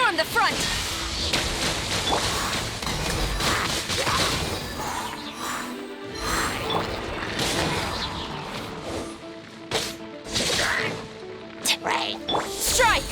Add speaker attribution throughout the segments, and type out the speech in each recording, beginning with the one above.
Speaker 1: Storm the front! Strike!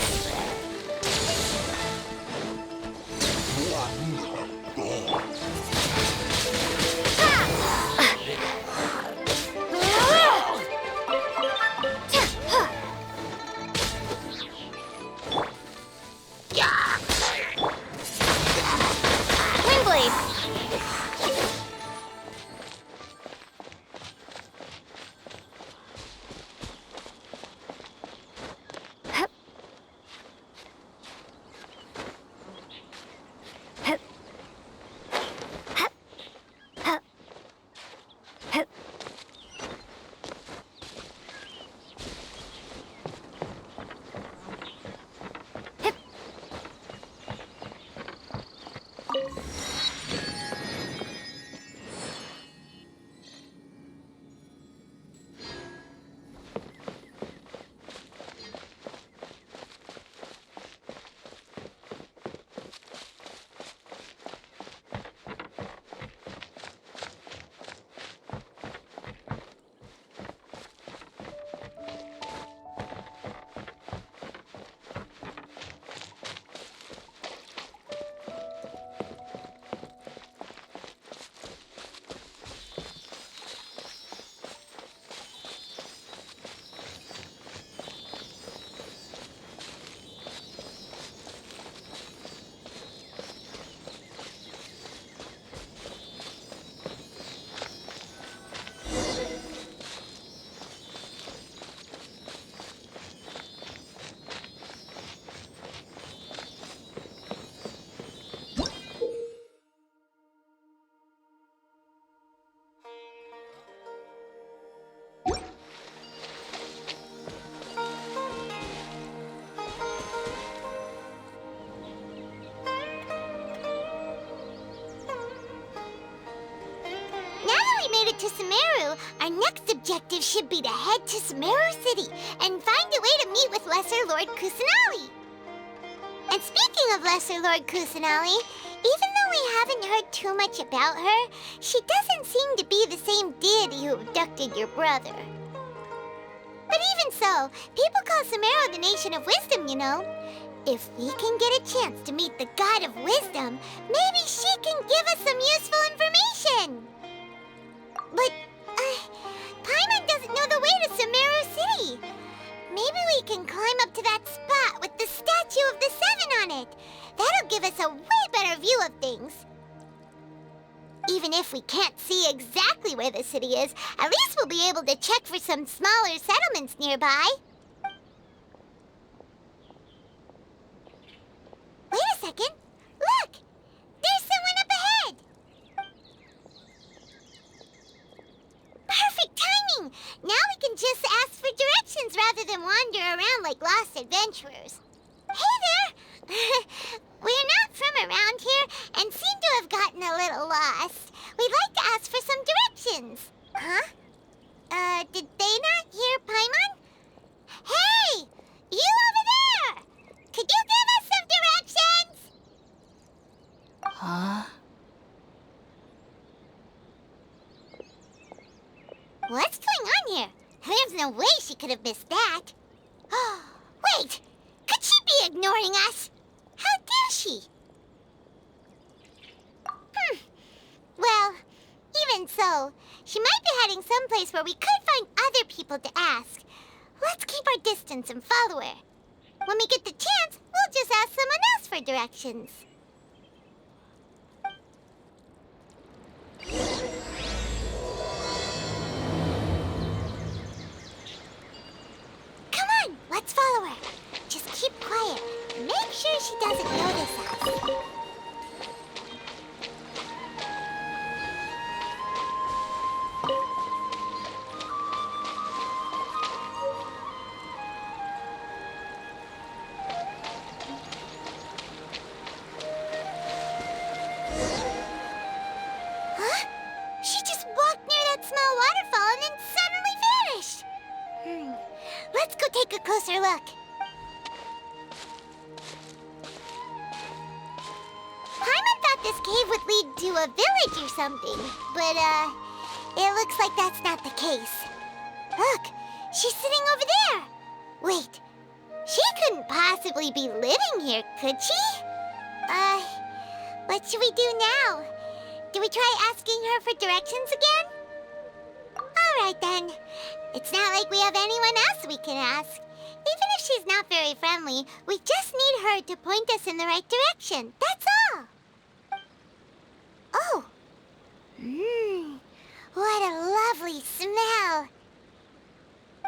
Speaker 2: To Sumeru, our next objective should be to head to Sumeru City and find a way to meet with Lesser Lord Kusanali. And speaking of Lesser Lord Kusanali, even though we haven't heard too much about her, she doesn't seem to be the same deity who abducted your brother. But even so, people call Sumeru the Nation of Wisdom, you know. If we can get a chance to meet the God of Wisdom, maybe she can give us some useful information. But, Paimon doesn't know the way to Sumeru City. Maybe we can climb up to that spot with the statue of the Seven on it. That'll give us a way better view of things. Even if we can't see exactly where the city is, at least we'll be able to check for some smaller settlements nearby. Wait a second. Look! There's someone up ahead! Perfect timing! Now we can just ask for directions rather than wander around like lost adventurers. Hey there! We're not from around here and seem to have gotten a little lost. We'd like to ask for some directions. Huh? Did they not hear Paimon? Hey! You over there! Could you give us some directions?
Speaker 1: Huh?
Speaker 2: What's going on here? There's no way she could have missed that. Wait! Could she be ignoring us? How dare she? Well, even so, she might be heading someplace where we could find other people to ask. Let's keep our distance and follow her. When we get the chance, we'll just ask someone else for directions. Come on, let's follow her. Just keep quiet. Make sure she doesn't notice us. Huh? She just walked near that small waterfall and then suddenly vanished. Let's go take a closer look. cave would lead to a village or something, but, it looks like that's not the case. Look, she's sitting over there. Wait, she couldn't possibly be living here, could she? What should we do now? Do we try asking her for directions again? All right, then. It's not like we have anyone else we can ask. Even if she's not very friendly, we just need her to point us in the right direction. That's all. Oh. What a lovely smell.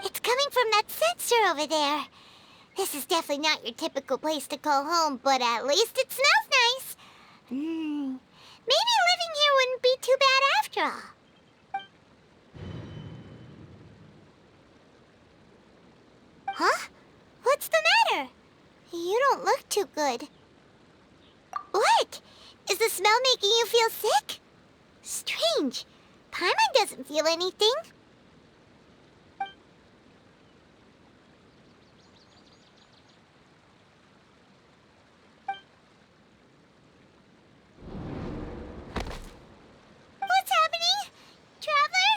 Speaker 2: It's coming from that sensor over there. This is definitely not your typical place to call home, but at least it smells nice. Maybe living here wouldn't be too bad after all. Huh? What's the matter? You don't look too good. What? Is the smell making you feel sick? Strange. Paimon doesn't feel anything. What's happening? Traveler?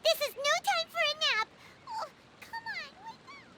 Speaker 2: This is no time for a nap. Oh, come on, wake up.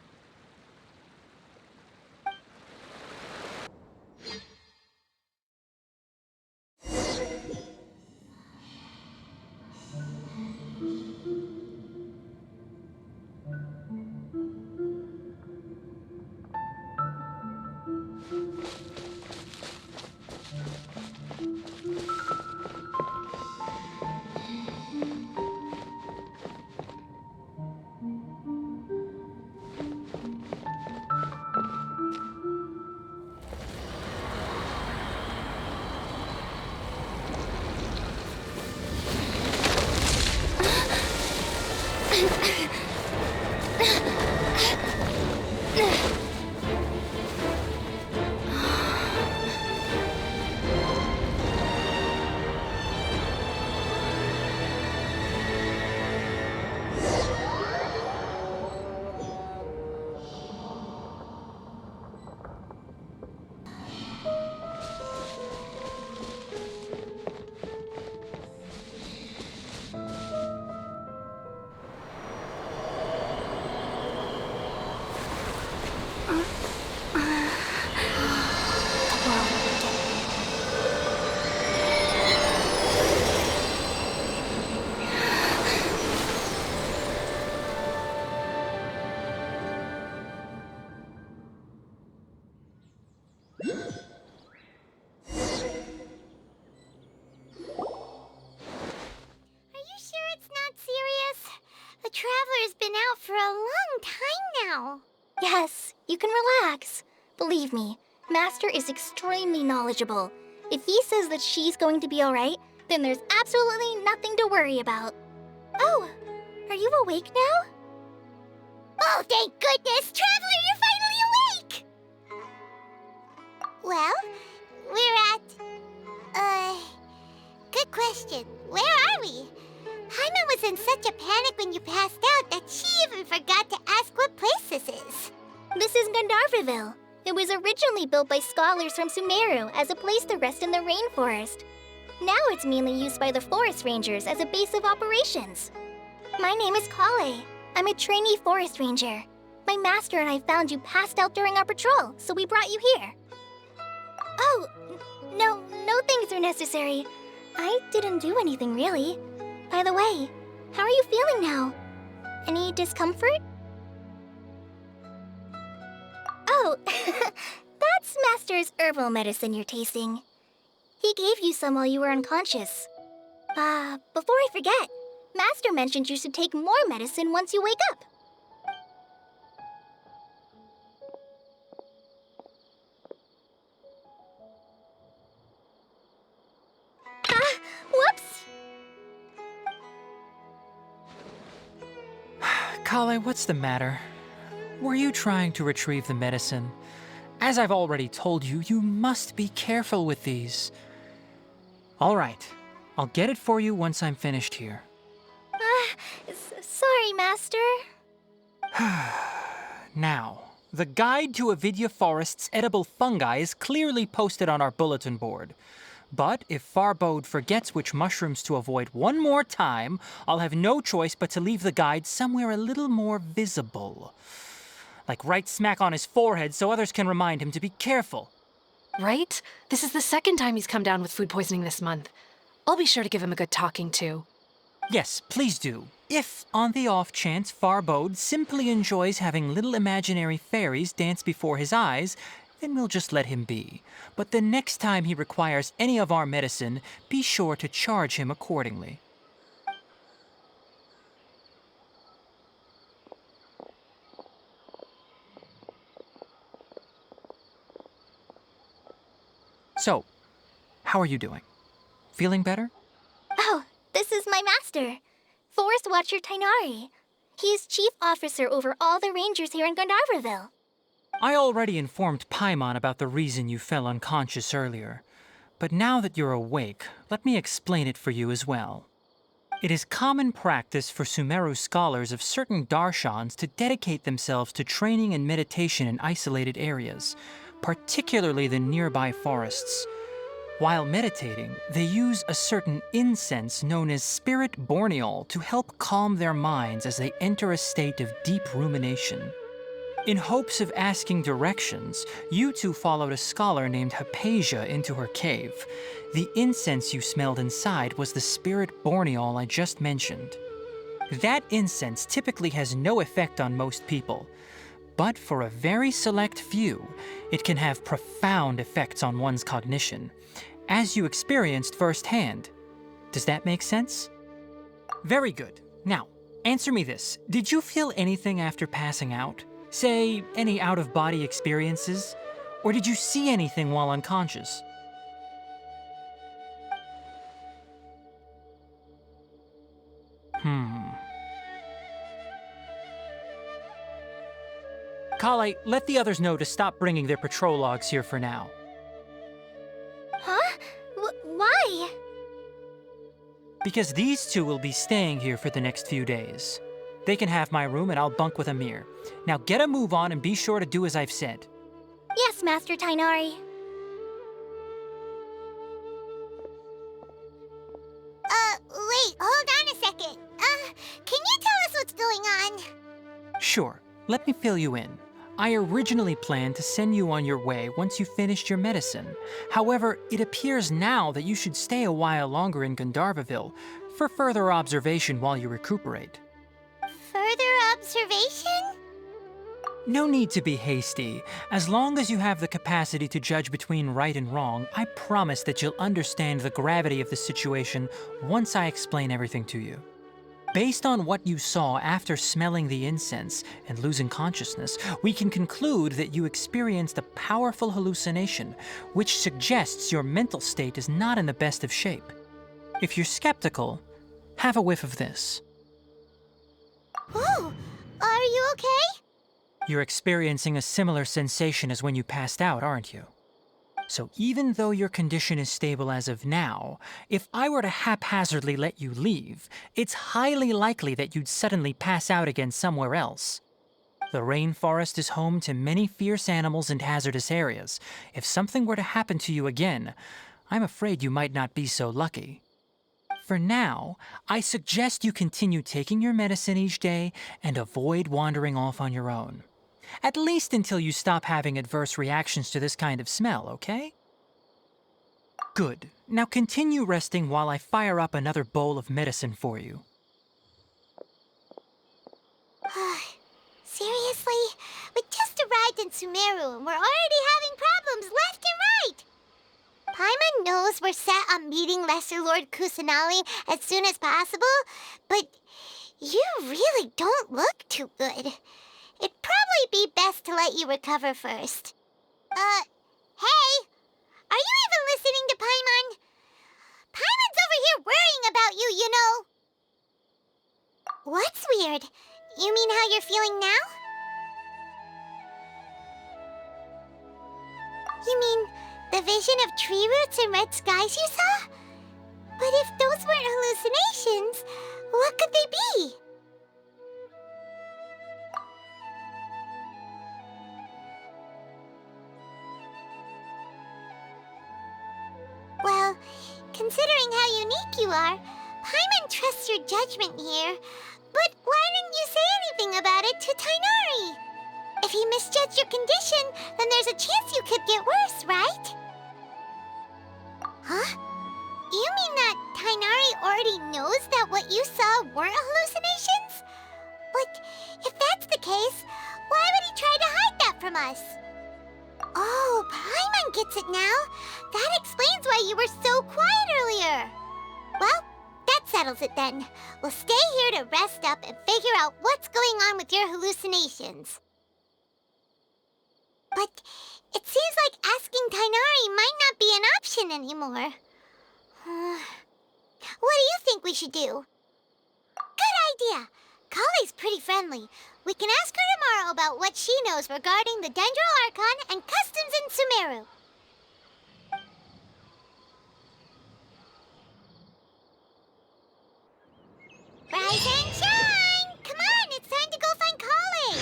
Speaker 2: The Traveler's been out for a long time now.
Speaker 1: Yes, you can relax. Believe me, Master is extremely knowledgeable. If he says that she's going to be alright, then there's absolutely nothing to worry about. Oh, are you awake now?
Speaker 2: Oh, thank goodness! Traveler, you're finally awake! Well, we're at... Good question. Where are we? Paimon was in such a panic when you passed out that she even forgot to ask what place this is.
Speaker 1: This is Gandharvaville. It was originally built by scholars from Sumeru as a place to rest in the rainforest. Now it's mainly used by the forest rangers as a base of operations. My name is Kale. I'm a trainee forest ranger. My master and I found you passed out during our patrol, so we brought you here. Oh, no thanks are necessary. I didn't do anything really. By the way, how are you feeling now? Any discomfort? Oh, that's Master's herbal medicine you're tasting. He gave you some while you were unconscious. Before I forget, Master mentioned you should take more medicine once you wake up. Whoops!
Speaker 3: Kale, what's the matter? Were you trying to retrieve the medicine? As I've already told you, you must be careful with these. All right, I'll get it for you once I'm finished here.
Speaker 1: Sorry, Master.
Speaker 3: Now, the guide to Avidya Forest's edible fungi is clearly posted on our bulletin board. But if Farbode forgets which mushrooms to avoid one more time, I'll have no choice but to leave the guide somewhere a little more visible. Like right smack on his forehead so others can remind him to be careful.
Speaker 4: Right? This is the second time he's come down with food poisoning this month. I'll be sure to give him a good talking to.
Speaker 3: Yes, please do. If, on the off chance, Farbode simply enjoys having little imaginary fairies dance before his eyes, then we'll just let him be. But the next time he requires any of our medicine, be sure to charge him accordingly. So, how are you doing? Feeling better?
Speaker 1: Oh, this is my master, Forest Watcher Tainari. He is chief officer over all the rangers here in Gandharvaville.
Speaker 3: I already informed Paimon about the reason you fell unconscious earlier. But now that you're awake, let me explain it for you as well. It is common practice for Sumeru scholars of certain darshans to dedicate themselves to training and meditation in isolated areas, particularly the nearby forests. While meditating, they use a certain incense known as spirit borneol to help calm their minds as they enter a state of deep rumination. In hopes of asking directions, you two followed a scholar named Hypatia into her cave. The incense you smelled inside was the spirit borneol I just mentioned. That incense typically has no effect on most people, but for a very select few, it can have profound effects on one's cognition, as you experienced firsthand. Does that make sense? Very good. Now, answer me this. Did you feel anything after passing out? Say, any out-of-body experiences? Or did you see anything while unconscious? Kale, let the others know to stop bringing their patrol logs here for now.
Speaker 1: Huh? Why?
Speaker 3: Because these two will be staying here for the next few days. They can have my room and I'll bunk with Amir. Now get a move on and be sure to do as I've said.
Speaker 1: Yes, Master Tainari.
Speaker 2: Wait, hold on a second. Can you tell us what's going on?
Speaker 3: Sure, let me fill you in. I originally planned to send you on your way once you finished your medicine. However, it appears now that you should stay a while longer in Gandharvaville for further observation while you recuperate.
Speaker 2: Further observation?
Speaker 3: No need to be hasty. As long as you have the capacity to judge between right and wrong, I promise that you'll understand the gravity of the situation once I explain everything to you. Based on what you saw after smelling the incense and losing consciousness, we can conclude that you experienced a powerful hallucination, which suggests your mental state is not in the best of shape. If you're skeptical, have a whiff of this.
Speaker 2: Whoa, are you okay?
Speaker 3: You're experiencing a similar sensation as when you passed out, aren't you? So even though your condition is stable as of now, if I were to haphazardly let you leave, it's highly likely that you'd suddenly pass out again somewhere else. The rainforest is home to many fierce animals and hazardous areas. If something were to happen to you again, I'm afraid you might not be so lucky. For now, I suggest you continue taking your medicine each day and avoid wandering off on your own. At least until you stop having adverse reactions to this kind of smell, okay? Good. Now continue resting while I fire up another bowl of medicine for you.
Speaker 2: Seriously? We just arrived in Sumeru and we're already having problems left and right! Paimon knows we're set on meeting Lesser Lord Kusanali as soon as possible, but you really don't look too good. It'd probably be best to let you recover first. Hey! Are you even listening to Paimon? Paimon's over here worrying about you, you know! What's weird? You mean how you're feeling now? You mean the vision of tree roots and red skies you saw? But if those weren't hallucinations, what could they be? Well, considering how unique you are, Paimon trusts your judgment here. But why didn't you say anything about it to Tighnari? If he misjudged your condition, then there's a chance you could get worse, right? Huh? You mean that Tighnari already knows that what you saw weren't hallucinations? But if that's the case, why would he try to hide that from us? Oh, Paimon gets it now. That explains why you were so quiet earlier. Well, that settles it then. We'll stay here to rest up and figure out what's going on with your hallucinations. But it seems like asking Tighnari might not be an option anymore. What do you think we should do? Good idea! Kale's pretty friendly. We can ask her tomorrow about what she knows regarding the Dendro Archon and customs in Sumeru. Rise and shine! Come on, it's time to go find Kale!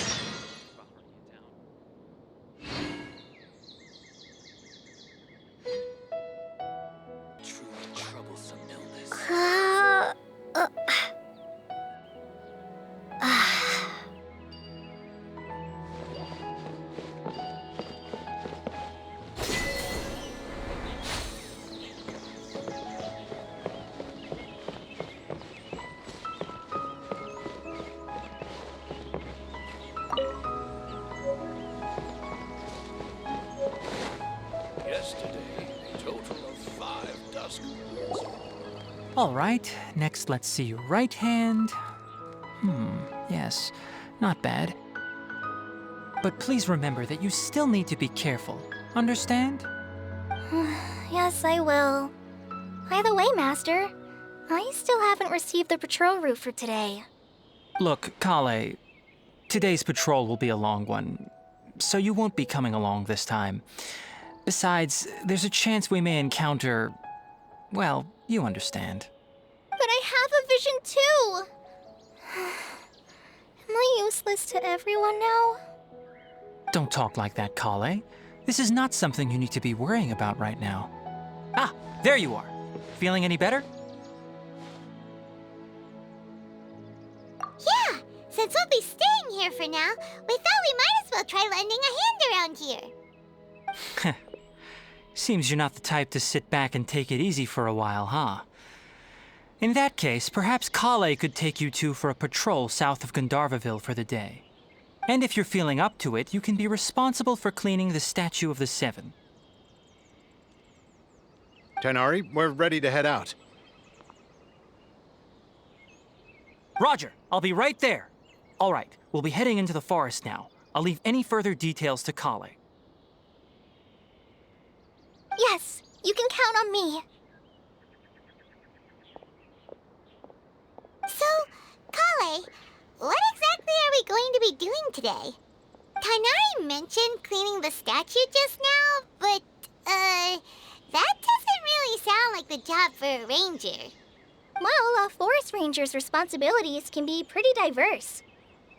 Speaker 5: Truly troublesome illness. Yesterday, a total of 5 Duskmans.
Speaker 3: All right, next let's see your right hand. Yes, not bad. But please remember that you still need to be careful. Understand?
Speaker 1: Yes, I will. By the way, Master, I still haven't received the patrol route for today.
Speaker 3: Look, Kale, today's patrol will be a long one, so you won't be coming along this time. Besides, there's a chance we may encounter... well, you understand.
Speaker 1: But I have a vision too! Am I useless to everyone now?
Speaker 3: Don't talk like that, Kale. This is not something you need to be worrying about right now. Ah, there you are. Feeling any better?
Speaker 2: Yeah, since we'll be staying here for now, we thought we might as well try lending a hand around here.
Speaker 3: Seems you're not the type to sit back and take it easy for a while, huh? In that case, perhaps Kale could take you two for a patrol south of Gandharvaville for the day. And if you're feeling up to it, you can be responsible for cleaning the Statue of the Seven.
Speaker 6: Tighnari, we're ready to head out.
Speaker 3: Roger, I'll be right there. All right, we'll be heading into the forest now. I'll leave any further details to Kale.
Speaker 1: Yes, you can count on me.
Speaker 2: So, Kale, what exactly are we going to be doing today? Tighnari mentioned cleaning the statue just now, but, that doesn't really sound like the job for a ranger.
Speaker 1: Well, a forest ranger's responsibilities can be pretty diverse.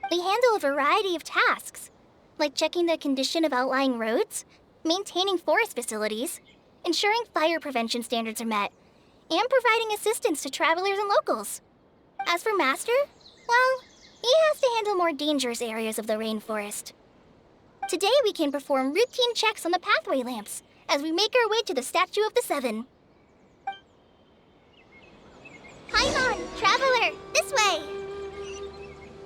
Speaker 1: They handle a variety of tasks, like checking the condition of outlying roads, maintaining forest facilities, ensuring fire prevention standards are met, and providing assistance to travelers and locals. As for Master, well, he has to handle more dangerous areas of the rainforest. Today we can perform routine checks on the pathway lamps as we make our way to the Statue of the Seven. Paimon, Traveler, this way!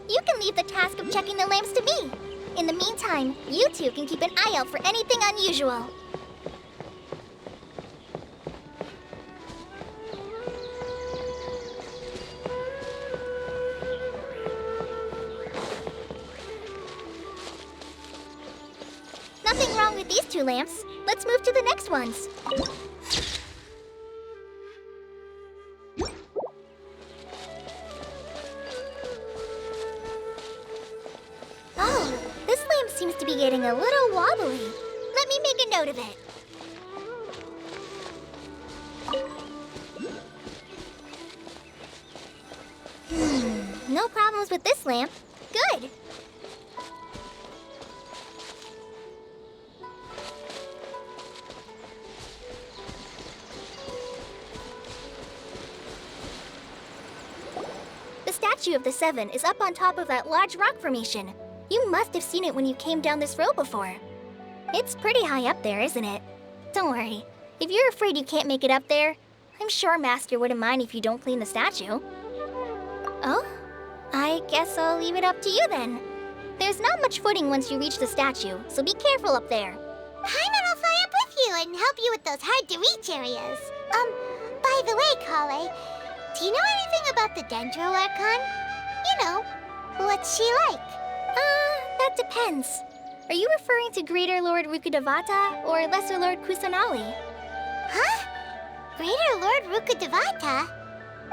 Speaker 1: You can leave the task of checking the lamps to me. In the meantime, you two can keep an eye out for anything unusual. Nothing wrong with these two lamps. Let's move to the next ones. Oh, this lamp seems to be getting a little wobbly. Let me make a note of it. No problems with this lamp. Good. statue of the Seven is up on top of that large rock formation. You must have seen it when you came down this road before. It's pretty high up there, isn't it? Don't worry. If you're afraid you can't make it up there, I'm sure Master wouldn't mind if you don't clean the statue. Oh? I guess I'll leave it up to you then. There's not much footing once you reach the statue, so be careful up there.
Speaker 2: Paimon will fly up with you and help you with those hard-to-reach areas. By the way, Kale, do you know anything about the Dendro Archon? You know, what's she like?
Speaker 1: That depends. Are you referring to Greater Lord Rukkhadevata or Lesser Lord Kusanali?
Speaker 2: Huh? Greater Lord Rukkhadevata?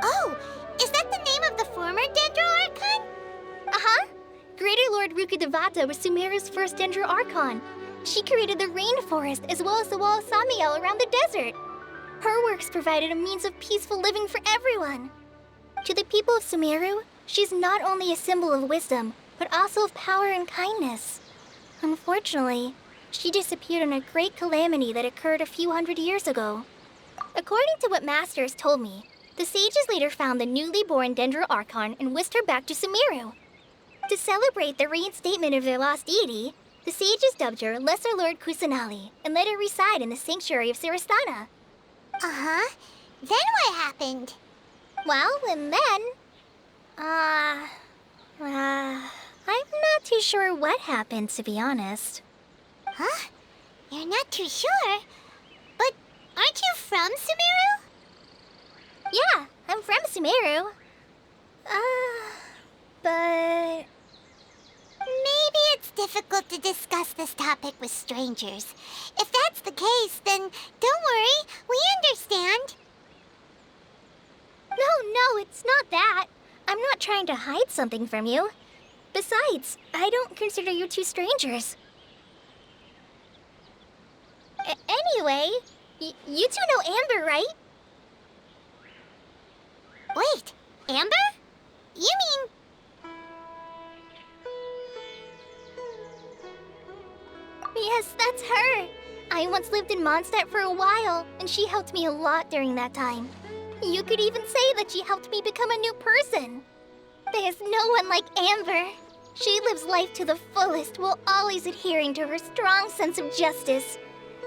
Speaker 2: Oh, is that the name of the former Dendro Archon?
Speaker 1: Uh-huh. Greater Lord Rukkhadevata was Sumeru's first Dendro Archon. She created the rainforest as well as the wall of Samiel around the desert. Her works provided a means of peaceful living for everyone. To the people of Sumeru, she's not only a symbol of wisdom, but also of power and kindness. Unfortunately, she disappeared in a great calamity that occurred a few hundred years ago. According to what Master has told me, the sages later found the newly born Dendro Archon and whisked her back to Sumeru. To celebrate the reinstatement of their lost deity, the sages dubbed her Lesser Lord Kusanali and let her reside in the sanctuary of Siristana.
Speaker 2: Uh-huh. Then what happened?
Speaker 1: Well, and then... I'm not too sure what happened, to be honest.
Speaker 2: Huh? You're not too sure? But aren't you from Sumeru?
Speaker 1: Yeah, I'm from Sumeru. But...
Speaker 2: Maybe it's difficult to discuss this topic with strangers. If that's the case, then don't worry, we understand.
Speaker 1: No, it's not that. I'm not trying to hide something from you. Besides, I don't consider you two strangers. Anyway, you two know Amber, right?
Speaker 2: Wait, Amber? You mean...
Speaker 1: Yes, that's her. I once lived in Mondstadt for a while, and she helped me a lot during that time. You could even say that she helped me become a new person. There's no one like Amber. She lives life to the fullest while always adhering to her strong sense of justice.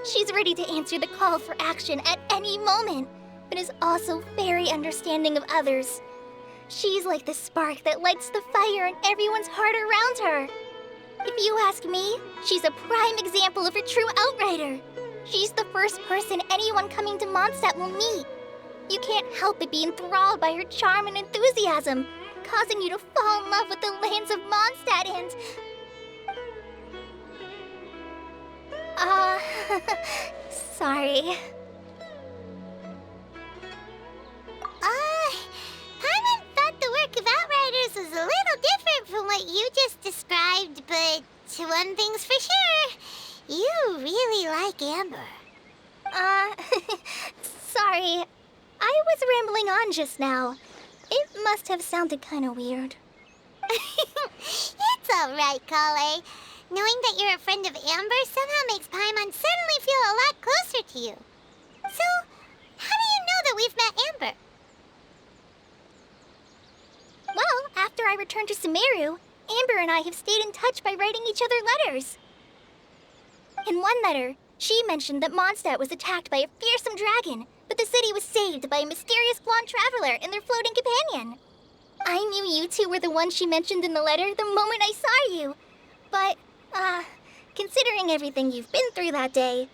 Speaker 1: She's ready to answer the call for action at any moment, but is also very understanding of others. She's like the spark that lights the fire in everyone's heart around her. If you ask me, she's a prime example of a true outrider. She's the first person anyone coming to Mondstadt will meet. You can't help but be enthralled by her charm and enthusiasm, causing you to fall in love with the lands of Mondstadt and... sorry.
Speaker 2: Paimon thought the work of Outriders was a little different from what you just described, but one thing's for sure, you really like Amber.
Speaker 1: Sorry. I was rambling on just now. It must have sounded kind of weird.
Speaker 2: It's all right, Kale. Knowing that you're a friend of Amber somehow makes Paimon suddenly feel a lot closer to you. So, how do you know that we've met Amber?
Speaker 1: Well, after I returned to Sumeru, Amber and I have stayed in touch by writing each other letters. In one letter, she mentioned that Mondstadt was attacked by a fearsome dragon, but the city was saved by a mysterious blonde traveler and their floating companion. I knew you two were the ones she mentioned in the letter the moment I saw you. But, considering everything you've been through that day,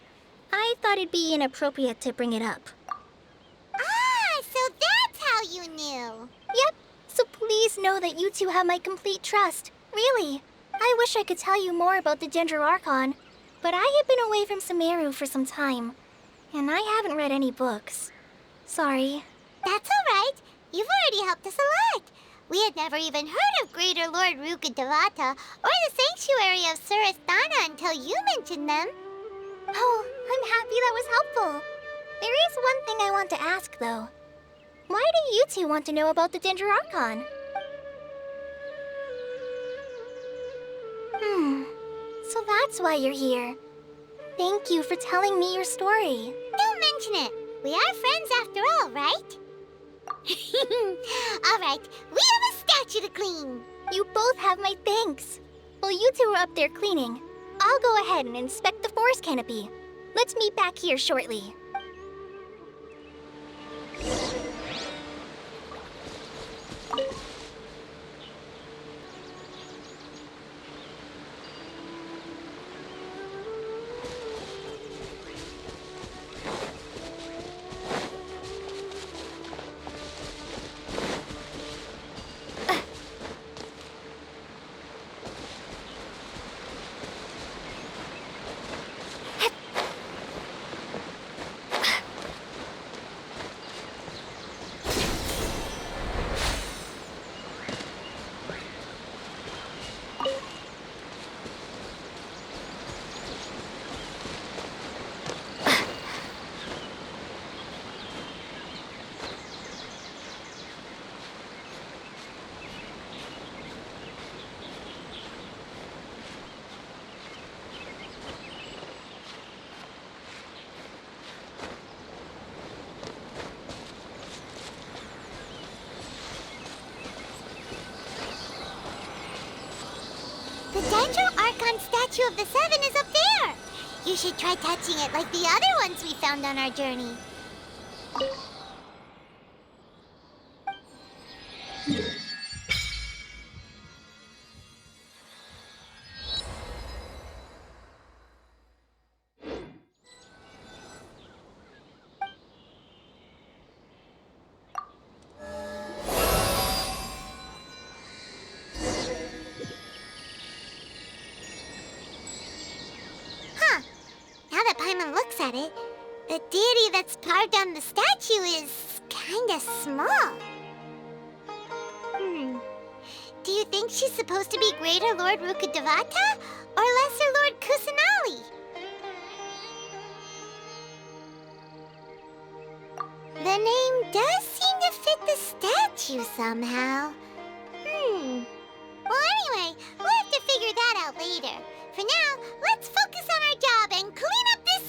Speaker 1: I thought it'd be inappropriate to bring it up.
Speaker 2: Ah, so that's how you knew.
Speaker 1: Yep, so please know that you two have my complete trust. Really. I wish I could tell you more about the Dendro Archon, but I have been away from Sumeru for some time, and I haven't read any books. Sorry.
Speaker 2: That's all right. You've already helped us a lot. We had never even heard of Greater Lord Rukkhadevata or the Sanctuary of Siristana until you mentioned them.
Speaker 1: Oh, I'm happy that was helpful. There is one thing I want to ask, though. Why do you two want to know about the Dendro Archon? So that's why you're here. Thank you for telling me your story.
Speaker 2: Don't mention it. We are friends after all, right? All right, we have a statue to clean.
Speaker 1: You both have my thanks. While you two are up there cleaning, I'll go ahead and inspect the forest canopy. Let's meet back here shortly.
Speaker 2: The Dendro Archon statue of the Seven is up there. You should try touching it like the other ones we found on our journey. Now that Paimon looks at it, the deity that's carved on the statue is kinda small. Do you think she's supposed to be Greater Lord Rukkhadevata or Lesser Lord Kusanali? The name does seem to fit the statue somehow. Well, anyway, we'll have to figure that out later. For now, let's focus on our job and clean up this...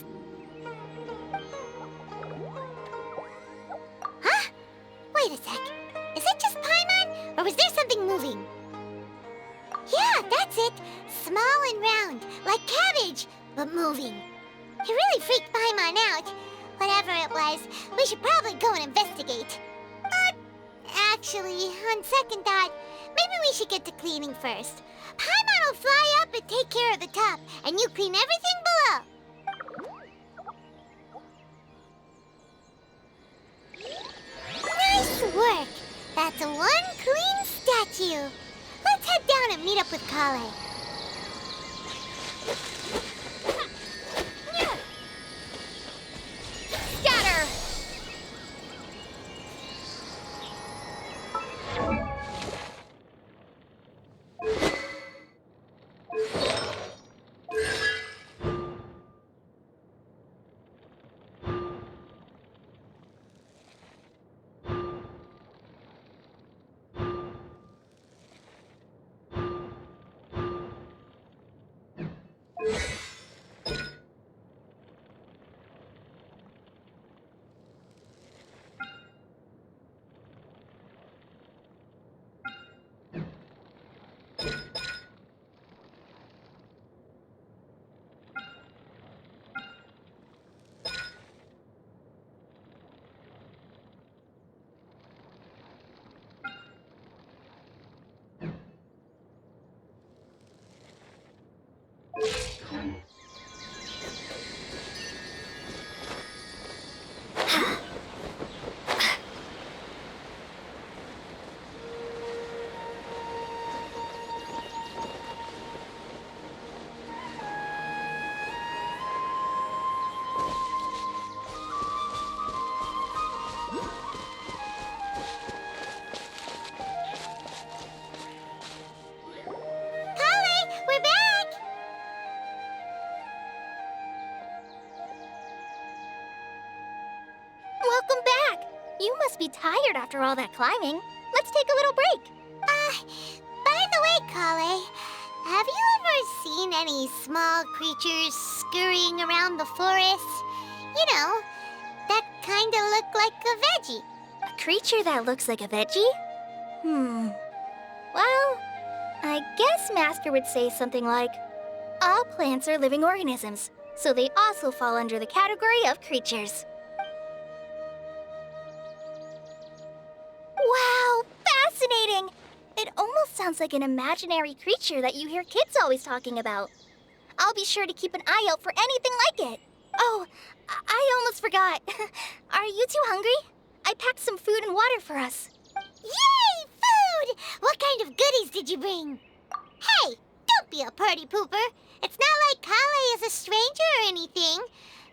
Speaker 2: Huh? Wait a sec. Is it just Paimon, or was there something moving? Yeah, that's it. Small and round, like cabbage, but moving. It really freaked Paimon out. Whatever it was, we should probably go and investigate. Actually, on second thought, maybe we should get to cleaning first. Paimon will fly up and take care of the top, and you clean everything below. Nice work! That's one clean statue. Let's head down and meet up with Kale.
Speaker 1: Scatter! Welcome back! You must be tired after all that climbing. Let's take a little break.
Speaker 2: By the way, Kale, have you ever seen any small creatures scurrying around the forest? You know, that kinda look like a veggie.
Speaker 1: A creature that looks like a veggie? Well, I guess Master would say something like, all plants are living organisms, so they also fall under the category of creatures. Wow, fascinating! It almost sounds like an imaginary creature that you hear kids always talking about. I'll be sure to keep an eye out for anything like it. Oh, I almost forgot. Are you two hungry? I packed some food and water for us.
Speaker 2: Yay, food! What kind of goodies did you bring? Hey, don't be a party pooper. It's not like Kale is a stranger or anything.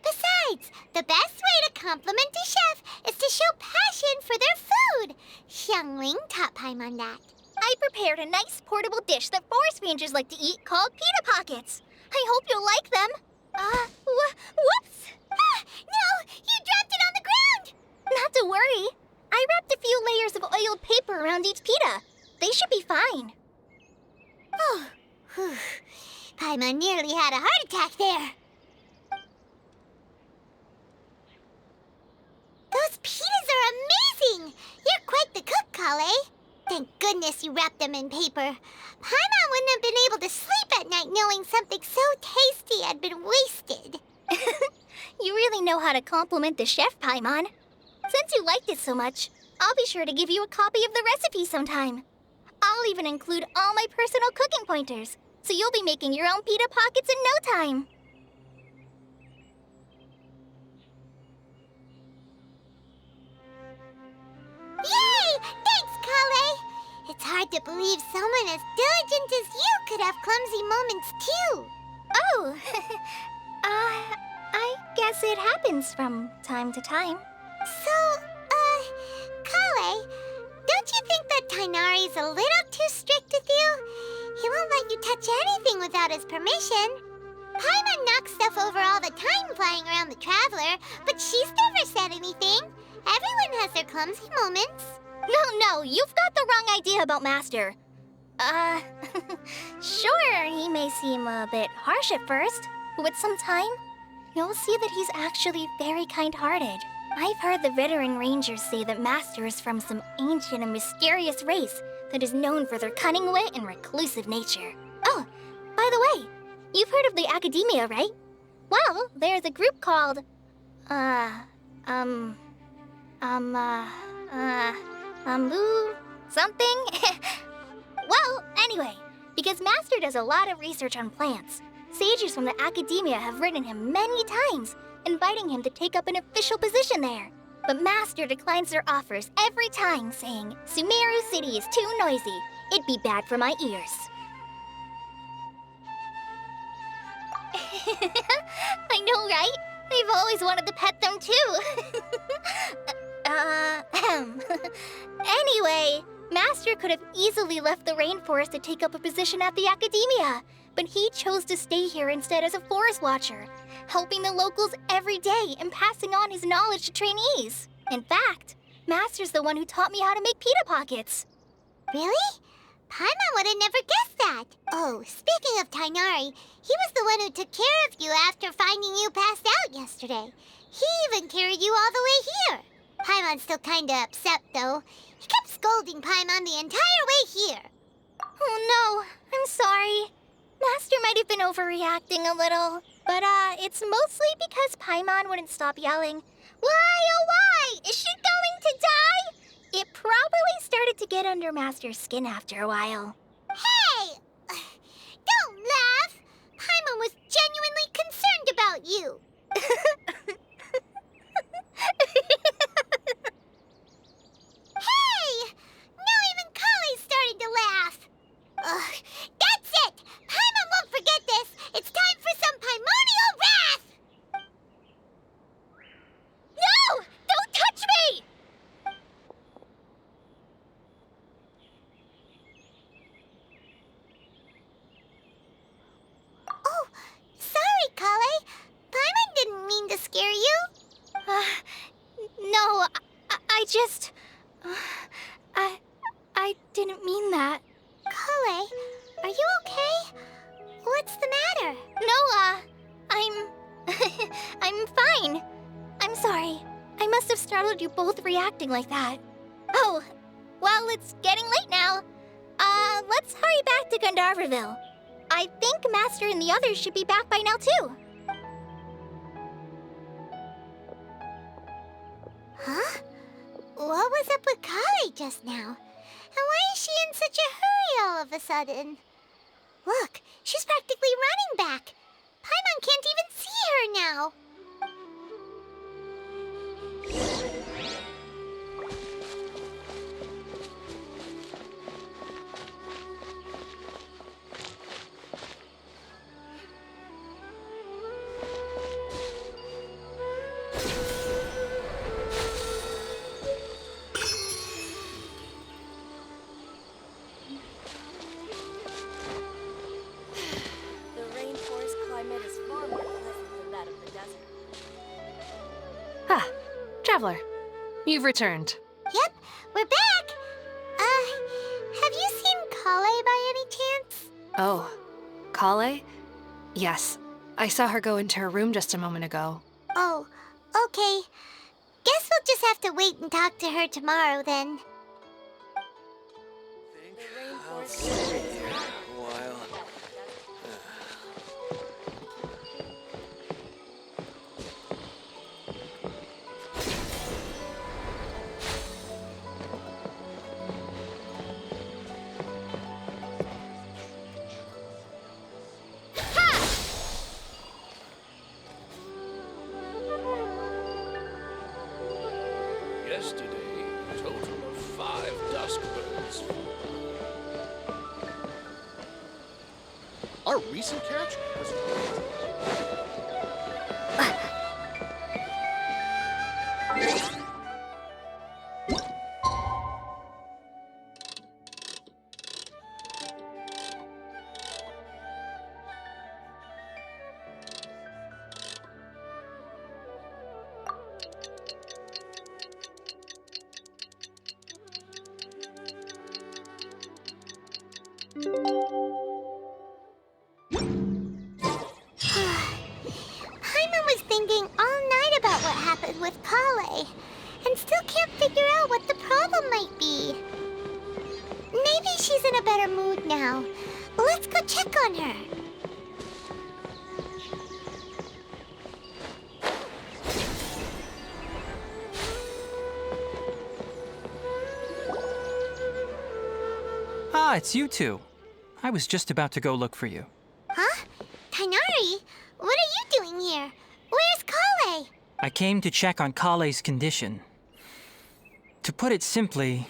Speaker 2: Besides, the best way to compliment a chef is to show passion for their food. Xiangling taught Paimon that.
Speaker 1: I prepared a nice portable dish that forest rangers like to eat called pita pockets. I hope you'll like them. Whoops!
Speaker 2: Ah, no! You dropped it on the ground!
Speaker 1: Not to worry. I wrapped a few layers of oiled paper around each pita. They should be fine.
Speaker 2: Oh, whew. Paimon nearly had a heart attack there. Those pitas are amazing! You're quite the cook, Kale. Thank goodness you wrapped them in paper. Paimon wouldn't have been able to sleep at night knowing something so tasty had been wasted.
Speaker 1: You really know how to compliment the chef, Paimon. Since you liked it so much, I'll be sure to give you a copy of the recipe sometime. I'll even include all my personal cooking pointers, so you'll be making your own pita pockets in no time.
Speaker 2: Yay! Thanks, Kale! It's hard to believe someone as diligent as you could have clumsy moments, too.
Speaker 1: Oh, I guess it happens from time to time.
Speaker 2: So, Kale, don't you think that Tainari's a little too strict with you? He won't let you touch anything without his permission. Paimon knocks stuff over all the time flying around the Traveler, but she's never said anything. Everyone has their clumsy moments.
Speaker 1: No, you've got the wrong idea about Master. Sure, he may seem a bit harsh at first, but with some time, you'll see that he's actually very kind-hearted. I've heard the veteran rangers say that Master is from some ancient and mysterious race that is known for their cunning wit and reclusive nature. Oh, by the way, you've heard of the Academia, right? Well, there's a group called, something? Well, anyway, because Master does a lot of research on plants, sages from the Academia have written him many times, inviting him to take up an official position there. But Master declines their offers every time, saying, Sumeru City is too noisy. It'd be bad for my ears. I know, right? I've always wanted to pet them too. Anyway, Master could have easily left the rainforest to take up a position at the Academia, but he chose to stay here instead as a forest watcher, helping the locals every day and passing on his knowledge to trainees. In fact, Master's the one who taught me how to make pita pockets.
Speaker 2: Really? Paimon would have never guessed that. Oh, speaking of Tainari, he was the one who took care of you after finding you passed out yesterday. He even carried you all the way here. Paimon's still kinda upset, though. He kept scolding Paimon the entire way here.
Speaker 1: Oh no, I'm sorry. Master might have been overreacting a little, but it's mostly because Paimon wouldn't stop yelling, "Why, oh why? Is she going to die?" It probably started to get under Master's skin after a while.
Speaker 2: Hey! Don't laugh! Paimon was genuinely concerned about you. Hey! Now even Kale's starting to laugh. Ugh, that's it! Paimon won't forget this! It's time for some Paimonial wrath!
Speaker 1: No! Don't touch me!
Speaker 2: Oh, sorry, Kale. Paimon didn't mean to scare you.
Speaker 1: No, I just... I didn't mean that.
Speaker 2: Kale, are you okay? What's the matter?
Speaker 1: No, I'm fine. I'm sorry. I must have startled you both reacting like that. Phew! Well, it's getting late now. Let's hurry back to Gandharville. I think Master and the others should be back by now, too.
Speaker 2: Huh? What was up with Kali just now? And why is she in such a hurry all of a sudden? Look, she's practically running back. Paimon can't even see her now.
Speaker 7: The rainforest climate is far more pleasant than that of the desert.
Speaker 4: Ah, Traveler. You've returned.
Speaker 2: Yep, we're back. Have you seen Kale by any chance?
Speaker 4: Oh, Kale? Yes, I saw her go into her room just a moment ago.
Speaker 2: Oh, okay. Guess we'll just have to wait and talk to her tomorrow then.
Speaker 7: The rainforest climate is far more pleasant than that of the desert.
Speaker 5: Yesterday, a total of 5 dusk birds.
Speaker 6: Our recent catch has...
Speaker 2: Paimon was thinking all night about what happened with Kale, and still can't figure out what the problem might be. Maybe she's in a better mood now. Let's go check on her.
Speaker 3: Ah, it's you two. I was just about to go look for you.
Speaker 2: Huh? Tainari? What are you doing here? Where's Kale?
Speaker 3: I came to check on Kale's condition. To put it simply,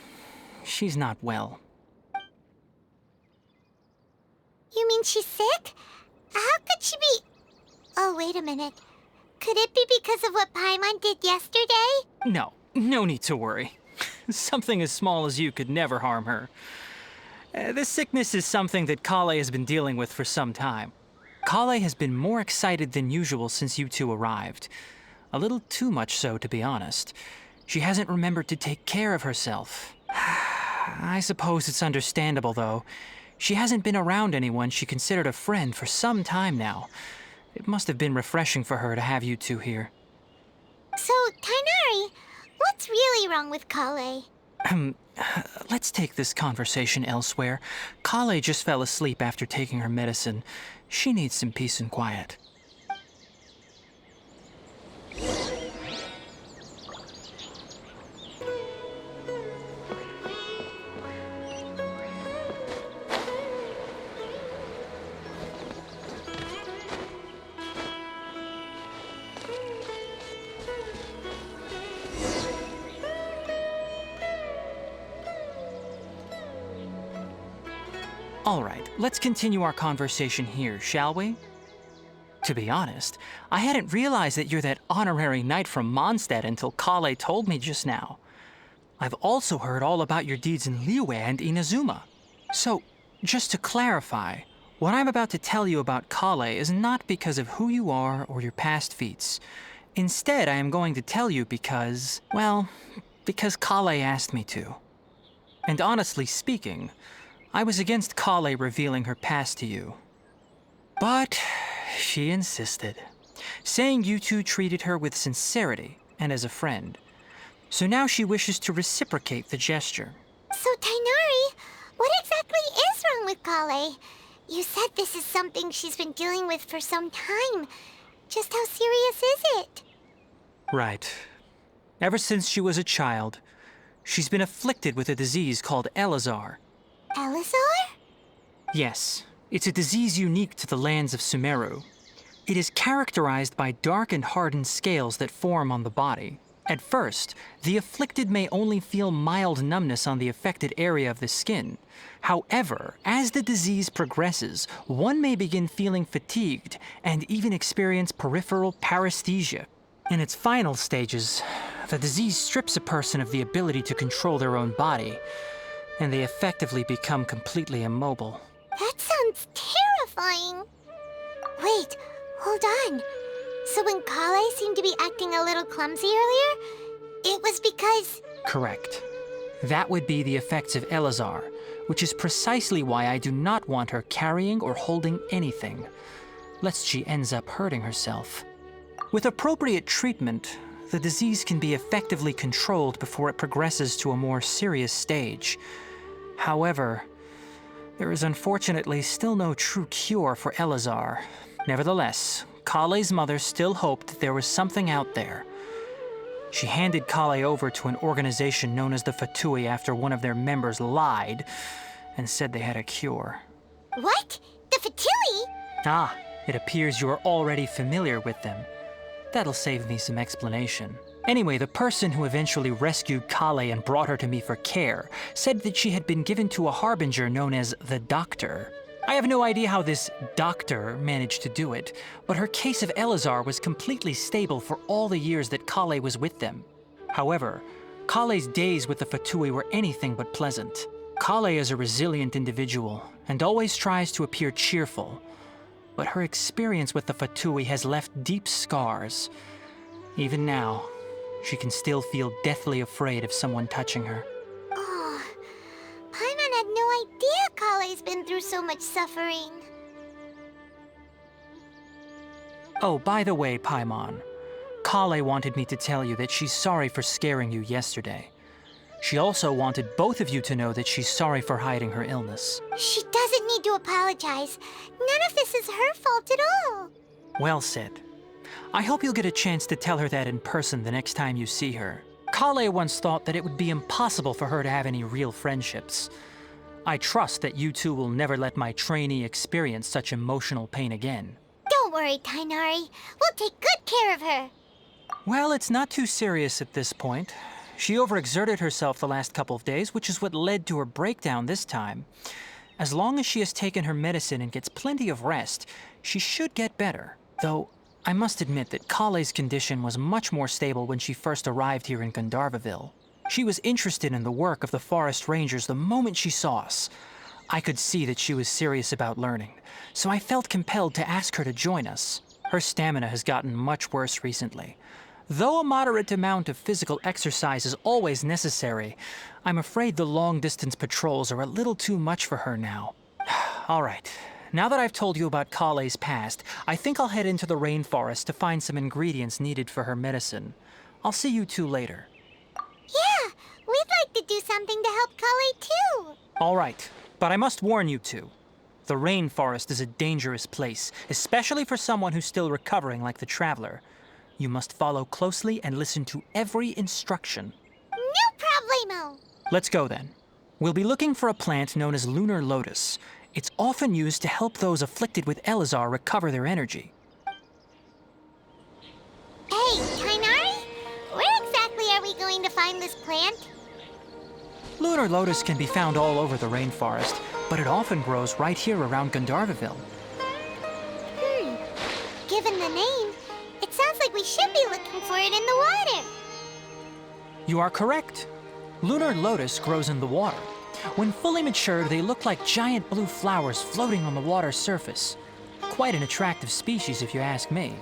Speaker 3: she's not well.
Speaker 2: You mean she's sick? How could she be... Oh, wait a minute. Could it be because of what Paimon did yesterday?
Speaker 3: No need to worry. Something as small as you could never harm her. This sickness is something that Kale has been dealing with for some time. Kale has been more excited than usual since you two arrived. A little too much so, to be honest. She hasn't remembered to take care of herself. I suppose it's understandable, though. She hasn't been around anyone she considered a friend for some time now. It must have been refreshing for her to have you two here.
Speaker 2: So, Tainari, what's really wrong with Kale?
Speaker 3: Let's take this conversation elsewhere. Kale just fell asleep after taking her medicine. She needs some peace and quiet. All right, let's continue our conversation here, shall we? To be honest, I hadn't realized that you're that honorary knight from Mondstadt until Kale told me just now. I've also heard all about your deeds in Liyue and Inazuma. So, just to clarify, what I'm about to tell you about Kale is not because of who you are or your past feats. Instead, I am going to tell you because, well, because Kale asked me to. And honestly speaking, I was against Kale revealing her past to you. But she insisted, saying you two treated her with sincerity and as a friend. So now she wishes to reciprocate the gesture.
Speaker 2: So, Tainari, what exactly is wrong with Kale? You said this is something she's been dealing with for some time. Just how serious is it?
Speaker 3: Right. Ever since she was a child, she's been afflicted with a disease called Elazar.
Speaker 2: Elazar?
Speaker 3: Yes, it's a disease unique to the lands of Sumeru. It is characterized by dark and hardened scales that form on the body. At first, the afflicted may only feel mild numbness on the affected area of the skin. However, as the disease progresses, one may begin feeling fatigued and even experience peripheral paresthesia. In its final stages, the disease strips a person of the ability to control their own body, and they effectively become completely immobile.
Speaker 2: That sounds terrifying. Wait, hold on. So when Kale seemed to be acting a little clumsy earlier, it was because...
Speaker 3: Correct. That would be the effects of Elazar, which is precisely why I do not want her carrying or holding anything, lest she ends up hurting herself. With appropriate treatment, the disease can be effectively controlled before it progresses to a more serious stage. However, there is unfortunately still no true cure for Elazar. Nevertheless, Kale's mother still hoped that there was something out there. She handed Kale over to an organization known as the Fatui after one of their members lied and said they had a cure.
Speaker 2: What? The Fatui?
Speaker 3: Ah, it appears you are already familiar with them. That'll save me some explanation. Anyway, the person who eventually rescued Kale and brought her to me for care said that she had been given to a harbinger known as the Doctor. I have no idea how this doctor managed to do it, but her case of Elazar was completely stable for all the years that Kale was with them. However, Kale's days with the Fatui were anything but pleasant. Kale is a resilient individual and always tries to appear cheerful, but her experience with the Fatui has left deep scars. Even now, she can still feel deathly afraid of someone touching her.
Speaker 2: Oh, Paimon had no idea Kale's been through so much suffering.
Speaker 3: Oh, by the way, Paimon, Kale wanted me to tell you that she's sorry for scaring you yesterday. She also wanted both of you to know that she's sorry for hiding her illness.
Speaker 2: She doesn't need to apologize. None of this is her fault at all.
Speaker 3: Well said. I hope you'll get a chance to tell her that in person the next time you see her. Kale once thought that it would be impossible for her to have any real friendships. I trust that you two will never let my trainee experience such emotional pain again.
Speaker 2: Don't worry, Tainari. We'll take good care of her.
Speaker 3: Well, it's not too serious at this point. She overexerted herself the last couple of days, which is what led to her breakdown this time. As long as she has taken her medicine and gets plenty of rest, she should get better. Though, I must admit that Kale's condition was much more stable when she first arrived here in Gandharvaville. She was interested in the work of the forest rangers the moment she saw us. I could see that she was serious about learning, so I felt compelled to ask her to join us. Her stamina has gotten much worse recently. Though a moderate amount of physical exercise is always necessary, I'm afraid the long-distance patrols are a little too much for her now. All right. Now that I've told you about Kale's past, I think I'll head into the rainforest to find some ingredients needed for her medicine. I'll see you two later.
Speaker 2: Yeah, we'd like to do something to help Kale too.
Speaker 3: All right, but I must warn you two. The rainforest is a dangerous place, especially for someone who's still recovering like the Traveler. You must follow closely and listen to every instruction.
Speaker 2: No problemo.
Speaker 3: Let's go then. We'll be looking for a plant known as lunar lotus. It's often used to help those afflicted with Elazar recover their energy.
Speaker 2: Hey, Tainari, where exactly are we going to find this plant?
Speaker 3: Lunar lotus can be found all over the rainforest, but it often grows right here around Gandharvaville.
Speaker 2: Given the name, it sounds like we should be looking for it in the water.
Speaker 3: You are correct. Lunar lotus grows in the water. When fully matured, they look like giant blue flowers floating on the water's surface. Quite an attractive species, if you ask me.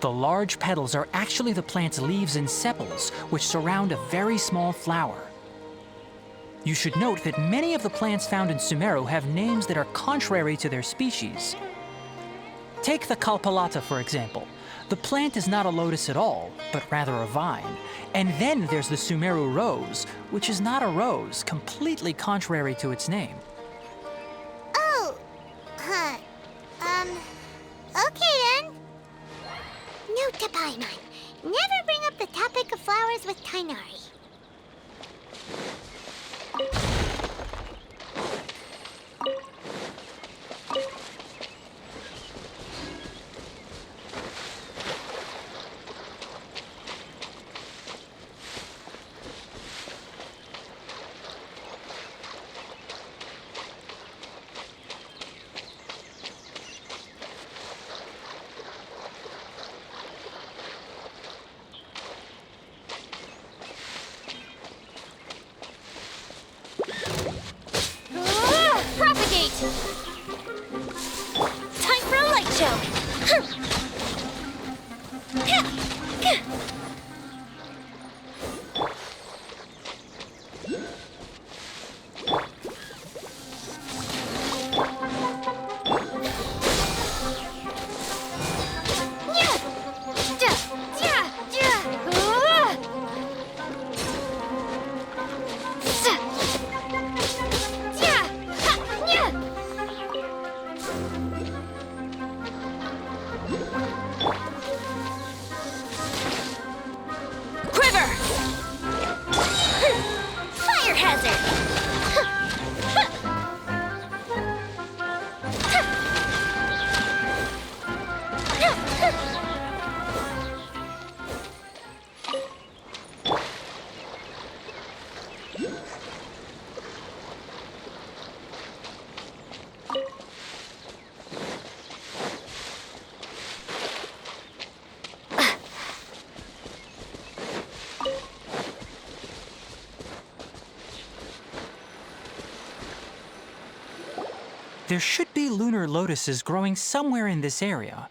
Speaker 3: The large petals are actually the plant's leaves and sepals, which surround a very small flower. You should note that many of the plants found in Sumeru have names that are contrary to their species. Take the Kalpalata, for example. The plant is not a lotus at all, but rather a vine. And then there's the Sumeru rose, which is not a rose, completely contrary to its name.
Speaker 2: Oh, huh. Okay then. Note to Paimon. Never bring up the topic of flowers with Tainari.
Speaker 1: Propagate! Time for a light show! Quiver! Fire hazard!
Speaker 3: There should be lunar lotuses growing somewhere in this area.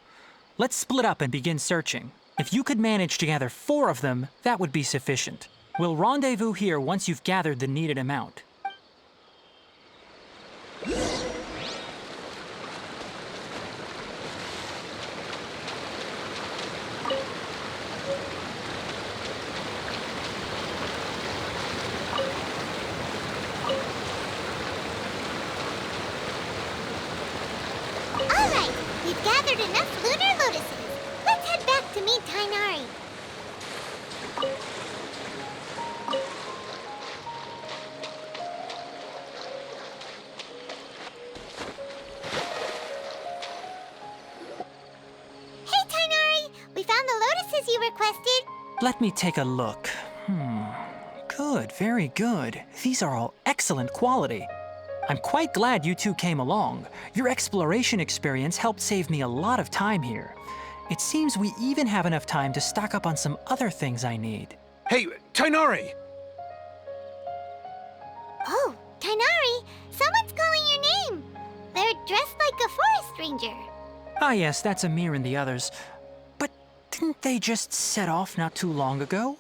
Speaker 3: Let's split up and begin searching. If you could manage to gather 4 of them, that would be sufficient. We'll rendezvous here once you've gathered the needed amount.
Speaker 2: Alright, we've gathered enough lunar lotuses. Let's head back to meet Tainari. Hey Tainari, we found the lotuses you requested.
Speaker 3: Let me take a look. Good, very good. These are all excellent quality. I'm quite glad you two came along. Your exploration experience helped save me a lot of time here. It seems we even have enough time to stock up on some other things I need.
Speaker 6: Hey, Tainari!
Speaker 2: Oh, Tainari, someone's calling your name. They're dressed like a forest ranger.
Speaker 3: Ah yes, that's Amir and the others. But didn't they just set off not too long ago?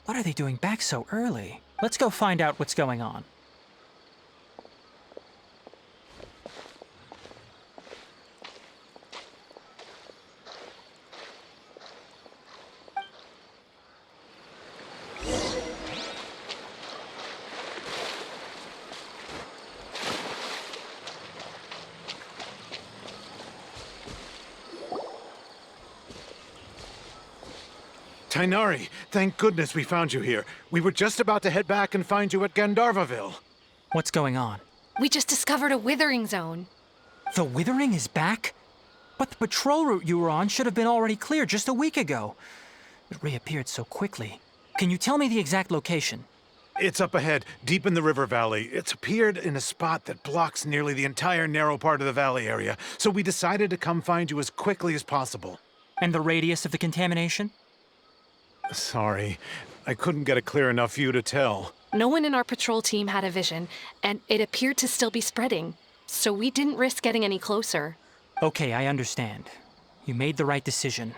Speaker 3: What are they doing back so early? Let's go find out what's going on.
Speaker 6: Tainari, thank goodness we found you here. We were just about to head back and find you at Gandharvaville.
Speaker 3: What's going on?
Speaker 4: We just discovered a withering zone.
Speaker 3: The withering is back? But the patrol route you were on should have been already clear just a week ago. It reappeared so quickly. Can you tell me the exact location?
Speaker 6: It's up ahead, deep in the river valley. It's appeared in a spot that blocks nearly the entire narrow part of the valley area, so we decided to come find you as quickly as possible.
Speaker 3: And the radius of the contamination?
Speaker 6: Sorry, I couldn't get a clear enough view to tell.
Speaker 4: No one in our patrol team had a vision, and it appeared to still be spreading, so we didn't risk getting any closer.
Speaker 3: Okay, I understand. You made the right decision.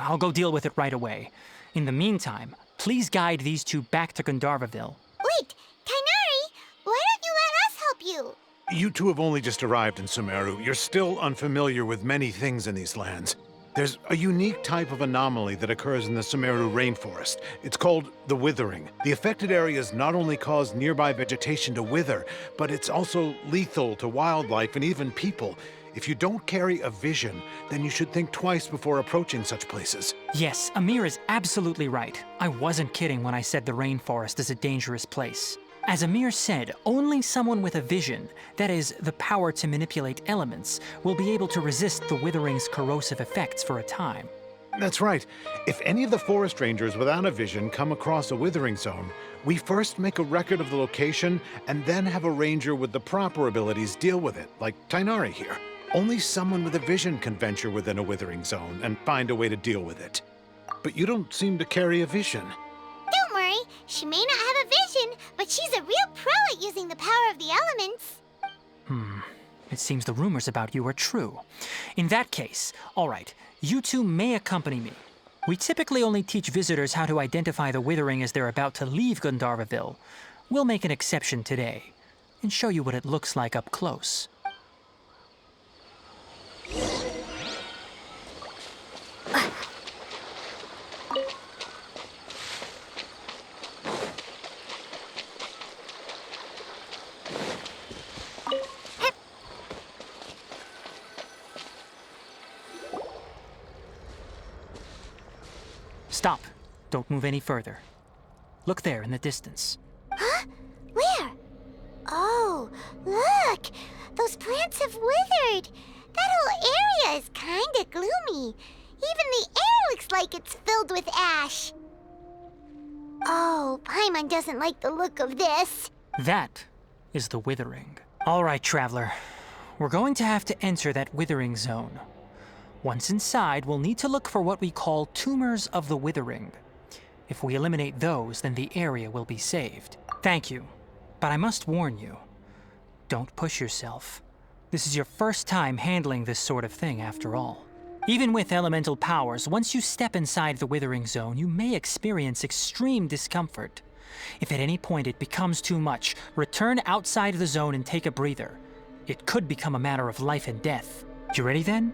Speaker 3: I'll go deal with it right away. In the meantime, please guide these two back to Gandharvaville.
Speaker 2: Wait, Tainari, why don't you let us help you?
Speaker 6: You two have only just arrived in Sumeru. You're still unfamiliar with many things in these lands. There's a unique type of anomaly that occurs in the Sumeru rainforest. It's called the withering. The affected areas not only cause nearby vegetation to wither, but it's also lethal to wildlife and even people. If you don't carry a vision, then you should think twice before approaching such places.
Speaker 3: Yes, Amir is absolutely right. I wasn't kidding when I said the rainforest is a dangerous place. As Amir said, only someone with a vision, that is, the power to manipulate elements, will be able to resist the withering's corrosive effects for a time.
Speaker 6: That's right. If any of the forest rangers without a vision come across a withering zone, we first make a record of the location and then have a ranger with the proper abilities deal with it, like Tainari here. Only someone with a vision can venture within a withering zone and find a way to deal with it. But you don't seem to carry a vision.
Speaker 2: Don't worry, she may not have a vision, but she's a real pro at using the power of the elements.
Speaker 3: It seems the rumors about you are true. In that case, all right, you two may accompany me. We typically only teach visitors how to identify the withering as they're about to leave Gandharvaville. We'll make an exception today and show you what it looks like up close. Stop. Don't move any further. Look there in the distance.
Speaker 2: Huh? Where? Oh, look! Those plants have withered! That whole area is kinda gloomy. Even the air looks like it's filled with ash. Oh, Paimon doesn't like the look of this.
Speaker 3: That is the withering. All right, traveler. We're going to have to enter that withering zone. Once inside, we'll need to look for what we call tumors of the withering. If we eliminate those, then the area will be saved. Thank you, but I must warn you. Don't push yourself. This is your first time handling this sort of thing, after all. Even with elemental powers, once you step inside the withering zone, you may experience extreme discomfort. If at any point it becomes too much, return outside the zone and take a breather. It could become a matter of life and death. You ready then?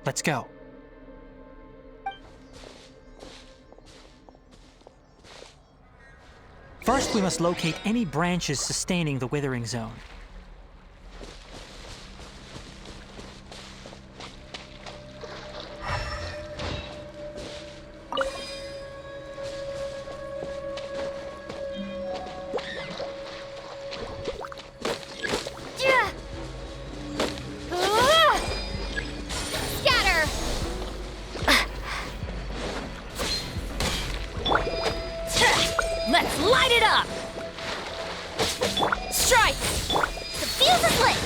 Speaker 3: Let's go. First, we must locate any branches sustaining the withering zone.
Speaker 1: Let's light it up! Strike! The fuse is lit!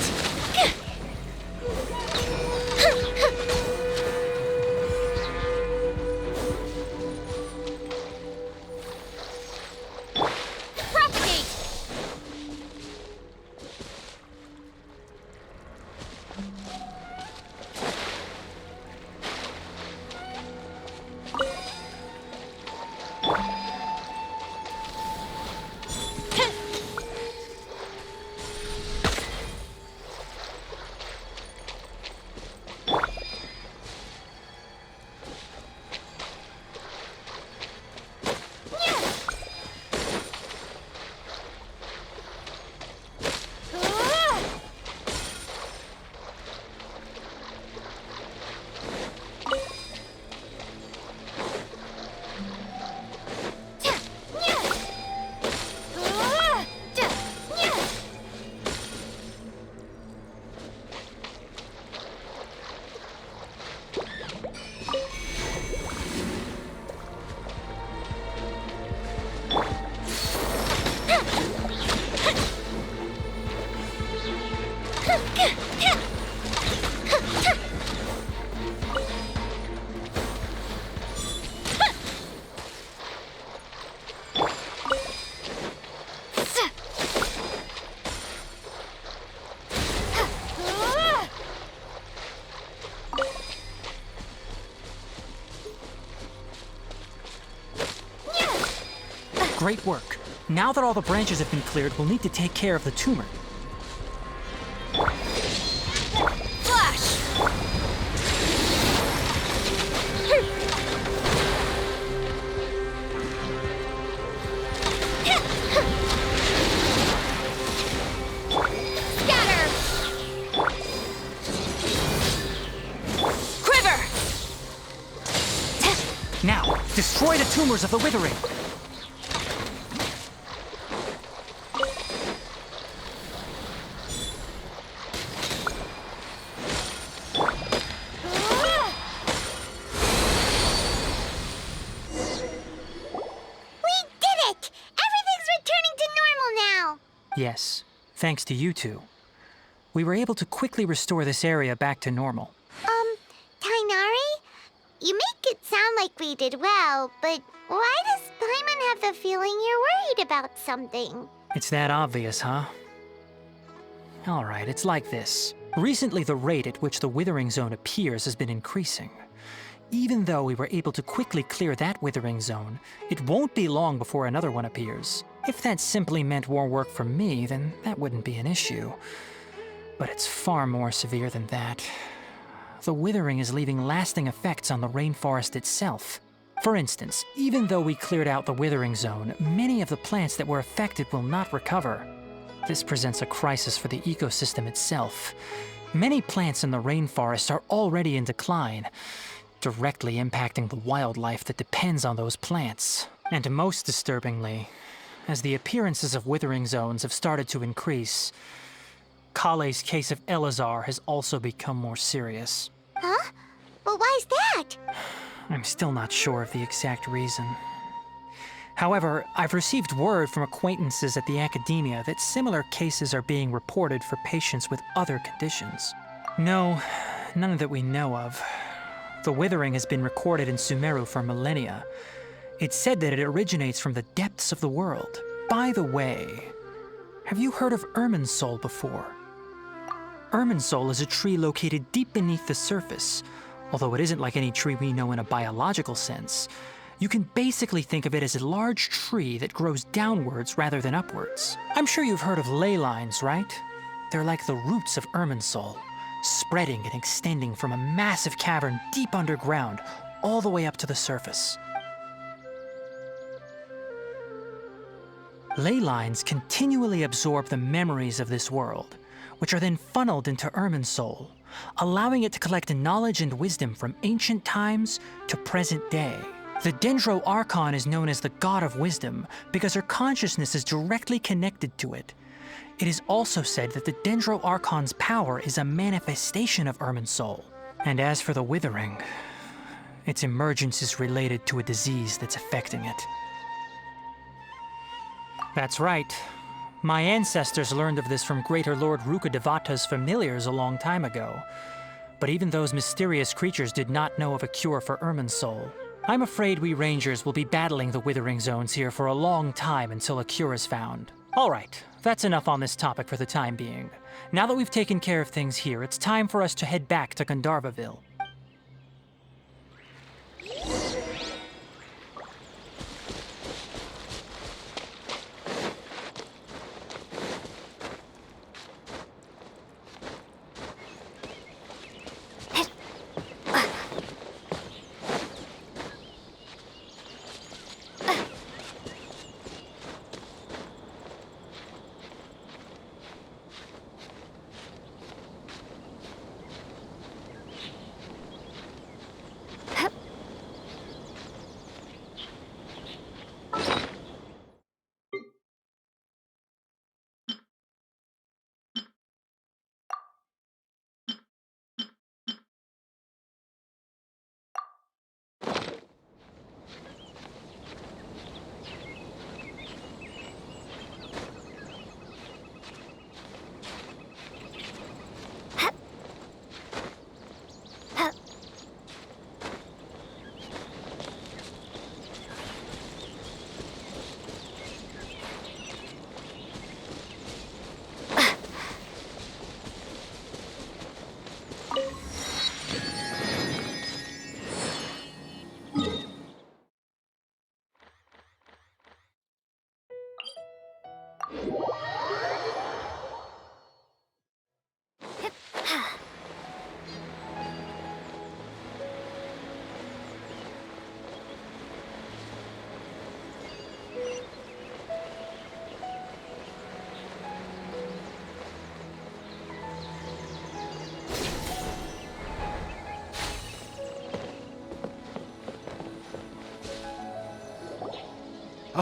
Speaker 1: Propagate!
Speaker 3: Great work. Now that all the branches have been cleared, we'll need to take care of the tumor.
Speaker 1: Flash!
Speaker 3: tumors of the withering. Yes, thanks to you two. We were able to quickly restore this area back to normal.
Speaker 2: Tainari? You make it sound like we did well, but why does Paimon have the feeling you're worried about something?
Speaker 3: It's that obvious, huh? Alright, it's like this. Recently, the rate at which the withering zone appears has been increasing. Even though we were able to quickly clear that withering zone, it won't be long before another one appears. If that simply meant more work for me, then that wouldn't be an issue. But it's far more severe than that. The withering is leaving lasting effects on the rainforest itself. For instance, even though we cleared out the withering zone, many of the plants that were affected will not recover. This presents a crisis for the ecosystem itself. Many plants in the rainforest are already in decline, directly impacting the wildlife that depends on those plants. And most disturbingly, as the appearances of withering zones have started to increase, Kale's case of Elazar has also become more serious.
Speaker 2: Huh? But why's that?
Speaker 3: I'm still not sure of the exact reason. However, I've received word from acquaintances at the academia that similar cases are being reported for patients with other conditions. No, none that we know of. The withering has been recorded in Sumeru for millennia. It's said that it originates from the depths of the world. By the way, have you heard of Irminsul before? Irminsul is a tree located deep beneath the surface. Although it isn't like any tree we know in a biological sense, you can basically think of it as a large tree that grows downwards rather than upwards. I'm sure you've heard of ley lines, right? They're like the roots of Irminsul, spreading and extending from a massive cavern deep underground all the way up to the surface. Ley lines continually absorb the memories of this world, which are then funneled into Irminsul, allowing it to collect knowledge and wisdom from ancient times to present day. The Dendro Archon is known as the God of Wisdom because her consciousness is directly connected to it. It is also said that the Dendro Archon's power is a manifestation of Irminsul. And as for the withering, its emergence is related to a disease that's affecting it. That's right. My ancestors learned of this from Greater Lord Rukkhadevata's familiars a long time ago. But even those mysterious creatures did not know of a cure for Irminsul. I'm afraid we Rangers will be battling the withering zones here for a long time until a cure is found. All right, that's enough on this topic for the time being. Now that we've taken care of things here, it's time for us to head back to Gandharvaville.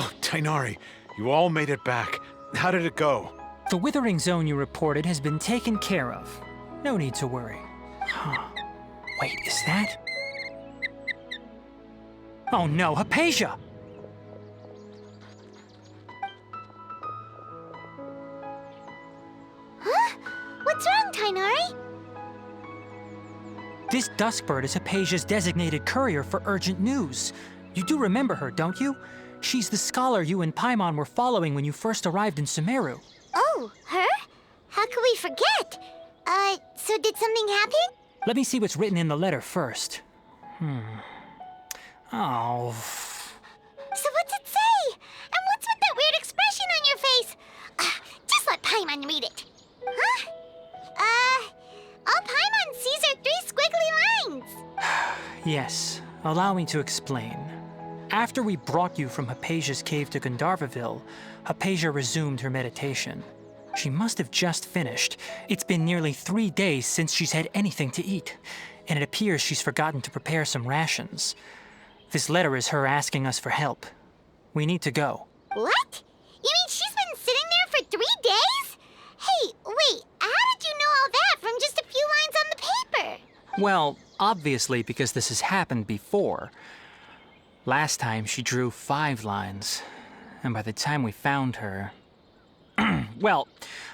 Speaker 6: Oh, Tainari, you all made it back. How did it go?
Speaker 3: The withering zone you reported has been taken care of. No need to worry. Huh. Wait, is that? Oh no, Hypatia!
Speaker 2: Huh? What's wrong, Tainari?
Speaker 3: This Duskbird is Hypatia's designated courier for urgent news. You do remember her, don't you? She's the scholar you and Paimon were following when you first arrived in Sumeru.
Speaker 2: Oh, her? How could we forget? So did something happen?
Speaker 3: Let me see what's written in the letter first. Oh.
Speaker 2: So what's it say? And what's with that weird expression on your face? Just let Paimon read it. Huh? All Paimon sees are 3 squiggly lines.
Speaker 3: Yes, allow me to explain. After we brought you from Hypatia's cave to Gandharvaville, Hypatia resumed her meditation. She must have just finished. It's been nearly 3 days since she's had anything to eat, and it appears she's forgotten to prepare some rations. This letter is her asking us for help. We need to go.
Speaker 2: What? You mean she's been sitting there for 3 days? Hey, wait, how did you know all that from just a few lines on the paper?
Speaker 3: Well, obviously because this has happened before. Last time she drew 5 lines, and by the time we found her... Well,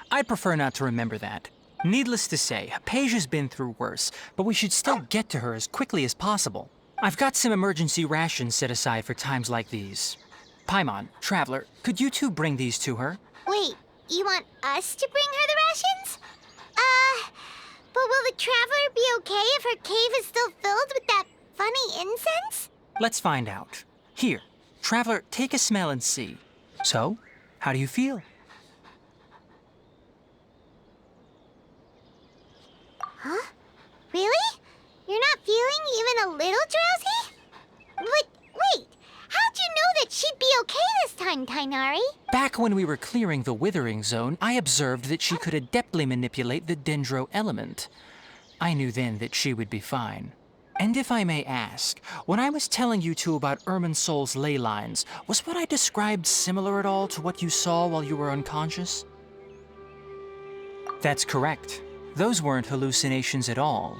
Speaker 3: I'd prefer not to remember that. Needless to say, Hypatia's been through worse, but we should still get to her as quickly as possible. I've got some emergency rations set aside for times like these. Paimon, Traveler, could you two bring these to her?
Speaker 2: Wait, you want us to bring her the rations? But will the Traveler be okay if her cave is still filled with that funny incense?
Speaker 3: Let's find out. Here, Traveler, take a smell and see. So, how do you feel?
Speaker 2: Huh? Really? You're not feeling even a little drowsy? But wait, how'd you know that she'd be okay this time, Tainari?
Speaker 3: Back when we were clearing the Withering Zone, I observed that she could adeptly manipulate the Dendro element. I knew then that she would be fine. And if I may ask, when I was telling you two about Irminsol's ley lines, was what I described similar at all to what you saw while you were unconscious? That's correct. Those weren't hallucinations at all.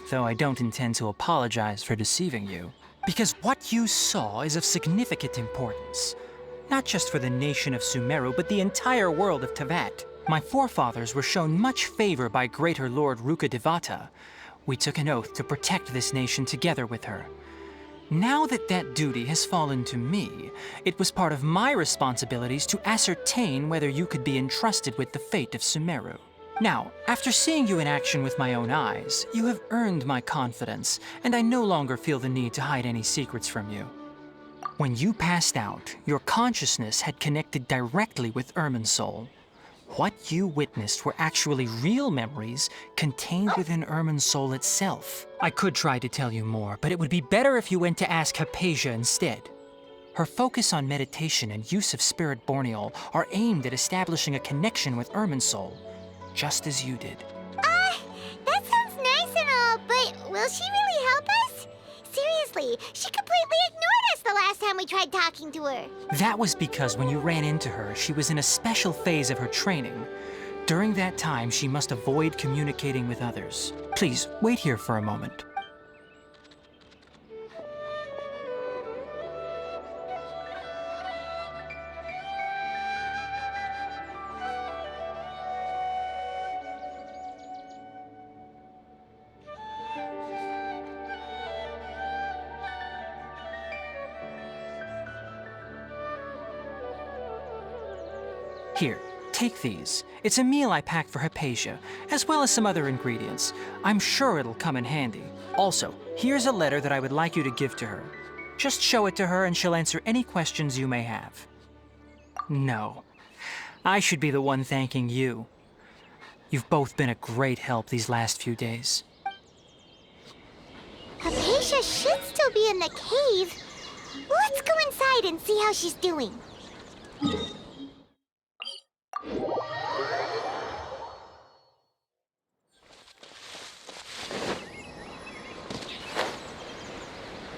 Speaker 3: Though I don't intend to apologize for deceiving you. Because what you saw is of significant importance. Not just for the nation of Sumeru, but the entire world of Tevat. My forefathers were shown much favor by Greater Lord Rukkhadevata. We took an oath to protect this nation together with her. Now that that duty has fallen to me, it was part of my responsibilities to ascertain whether you could be entrusted with the fate of Sumeru. Now, after seeing you in action with my own eyes, you have earned my confidence, and I no longer feel the need to hide any secrets from you. When you passed out, your consciousness had connected directly with Irminsul. What you witnessed were actually real memories contained within Irminsul itself. I could try to tell you more, but it would be better if you went to ask Hypatia instead. Her focus on meditation and use of Spirit Borneol are aimed at establishing a connection with Irminsul, just as you did.
Speaker 2: That sounds nice and all, but will she really help us? Seriously, she completely ignored us the last time we tried talking to her.
Speaker 3: That was because when you ran into her, she was in a special phase of her training. During that time, she must avoid communicating with others. Please, wait here for a moment. Here, take these. It's a meal I packed for Hypatia, as well as some other ingredients. I'm sure it'll come in handy. Also, here's a letter that I would like you to give to her. Just show it to her and she'll answer any questions you may have. No, I should be the one thanking you. You've both been a great help these last few days.
Speaker 2: Hypatia should still be in the cave. Let's go inside and see how she's doing.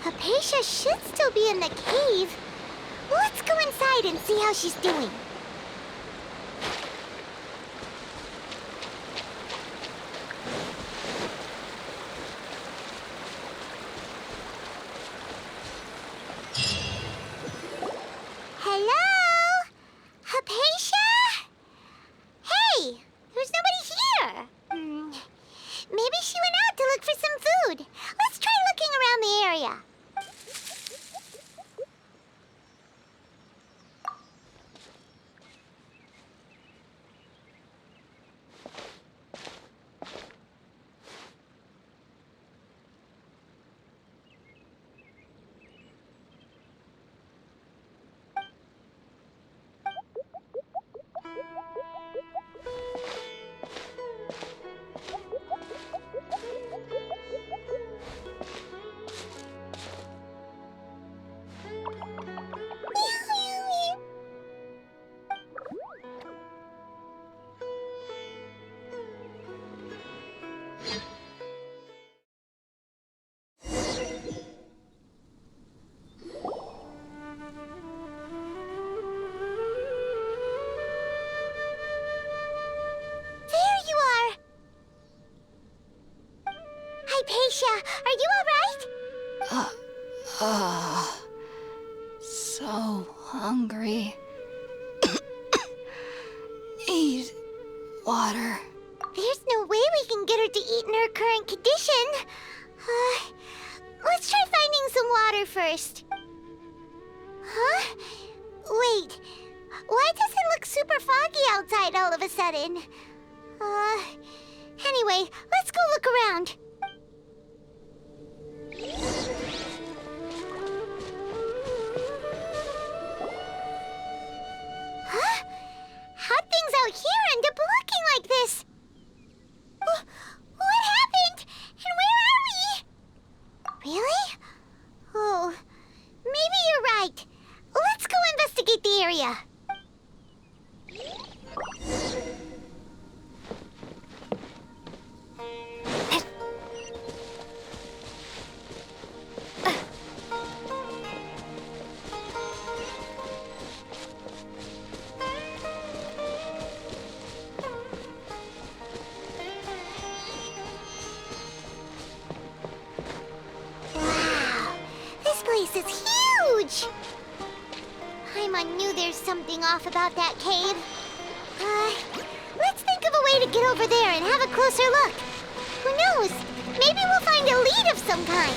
Speaker 2: Hypatia should still be in the cave. Let's go outside and see how she's doing. Hello? Hypatia? Hey, there's nobody here. Maybe she went out to look for some food. Let's try looking around the area. Hypatia, are you alright?
Speaker 4: So hungry. Need water.
Speaker 2: There's no way we can get her to eat in her current condition. Let's try finding some water first. Huh? Wait, why does it look super foggy outside all of a sudden? Anyway, let's go look around. Huh? How'd things out here end up looking like this? What happened? And where are we? Really? Oh, maybe you're right. Let's go investigate the area. This is huge! Paimon knew there's something off about that cave. Let's think of a way to get over there and have a closer look. Who knows? Maybe we'll find a lead of some kind.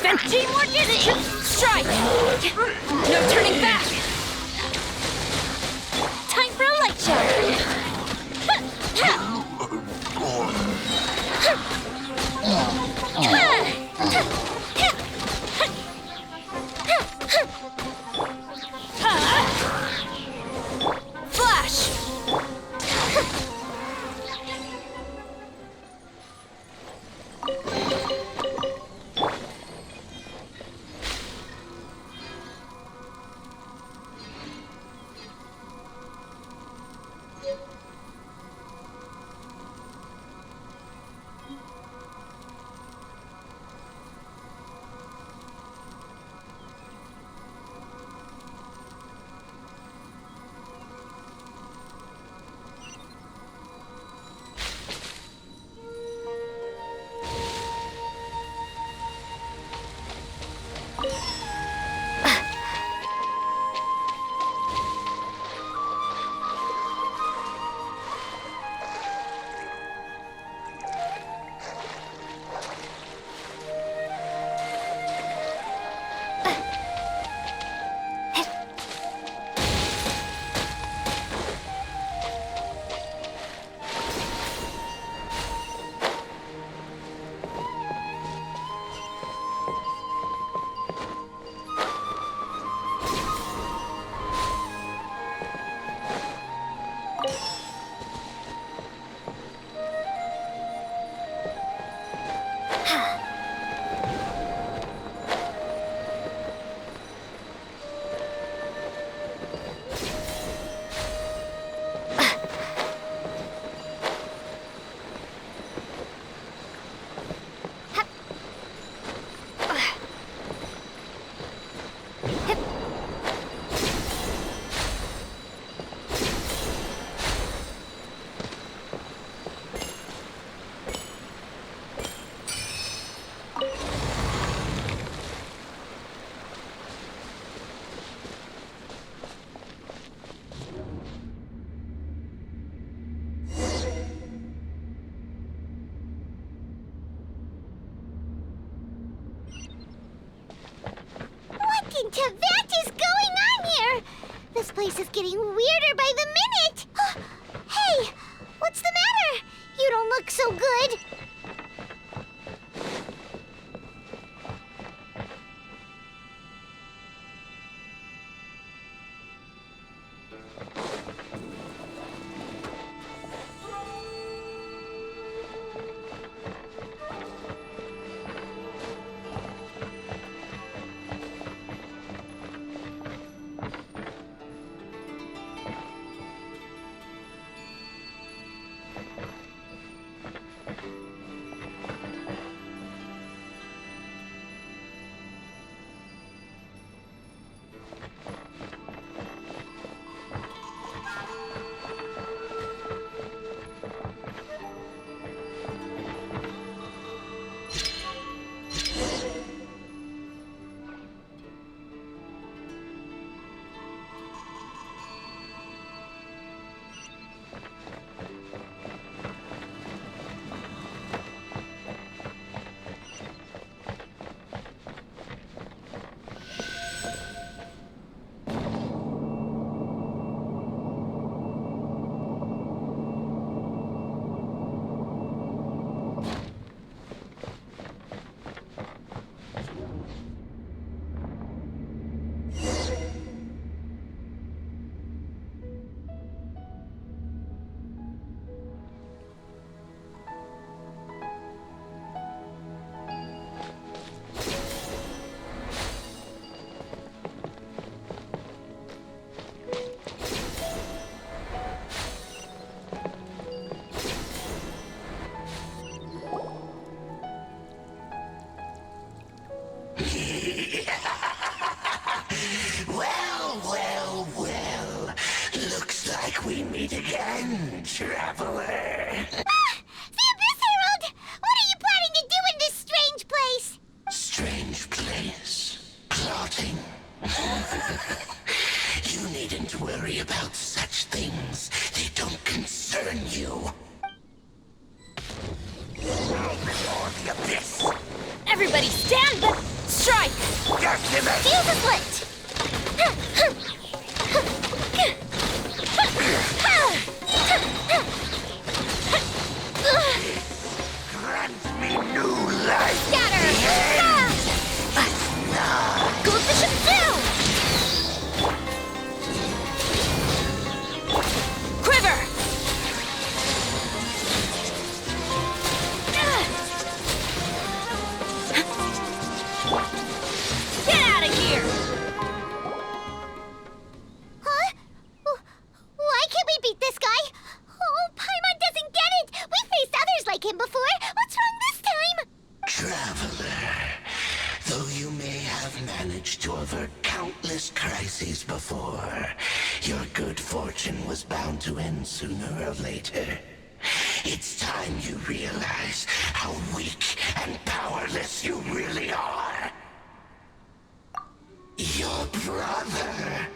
Speaker 7: Defense teamwork is it? Strike! No turning back! Time for a light show! Flash!
Speaker 2: What is going on here? This place is getting weirder by the minute. Hey, what's the matter? You don't look so good.
Speaker 8: we meet again, traveler.
Speaker 2: The Abyss Herald! What are you planning to do in this strange place?
Speaker 8: Strange place. Plotting. You needn't worry about such things. They don't concern you. You're the Abyss.
Speaker 7: Everybody stand the...
Speaker 2: Fuse is lit!
Speaker 8: Grant me new life.
Speaker 2: Scatter! Gold Bishop down!
Speaker 4: Quiver! Get out of here!
Speaker 2: Huh? Why can't we beat this guy? Oh, Paimon doesn't get it! We faced others like him before! What's wrong this time?
Speaker 8: Traveler, though you may have managed to avert countless crises before, your good fortune was bound to end sooner or later. It's time you realize how weak and powerless you really are. Your brother.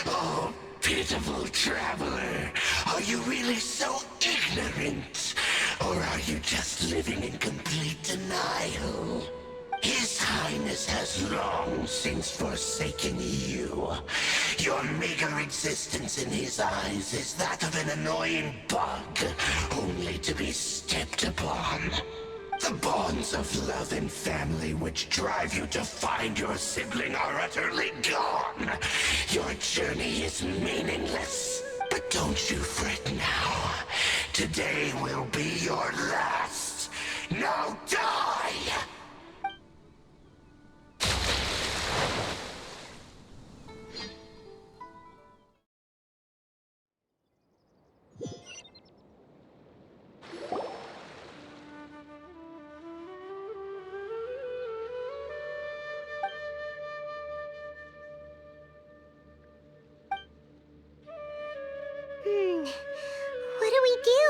Speaker 8: Oh, pitiful traveler. Are you really so ignorant? Or are you just living in complete denial? His Highness has long since forsaken you. Your meager existence in his eyes is that of an annoying bug, only to be stepped upon. The bonds of love and family which drive you to find your sibling are utterly gone. Your journey is meaningless. But don't you fret now. Today will be your last. Now die!
Speaker 2: What do we do?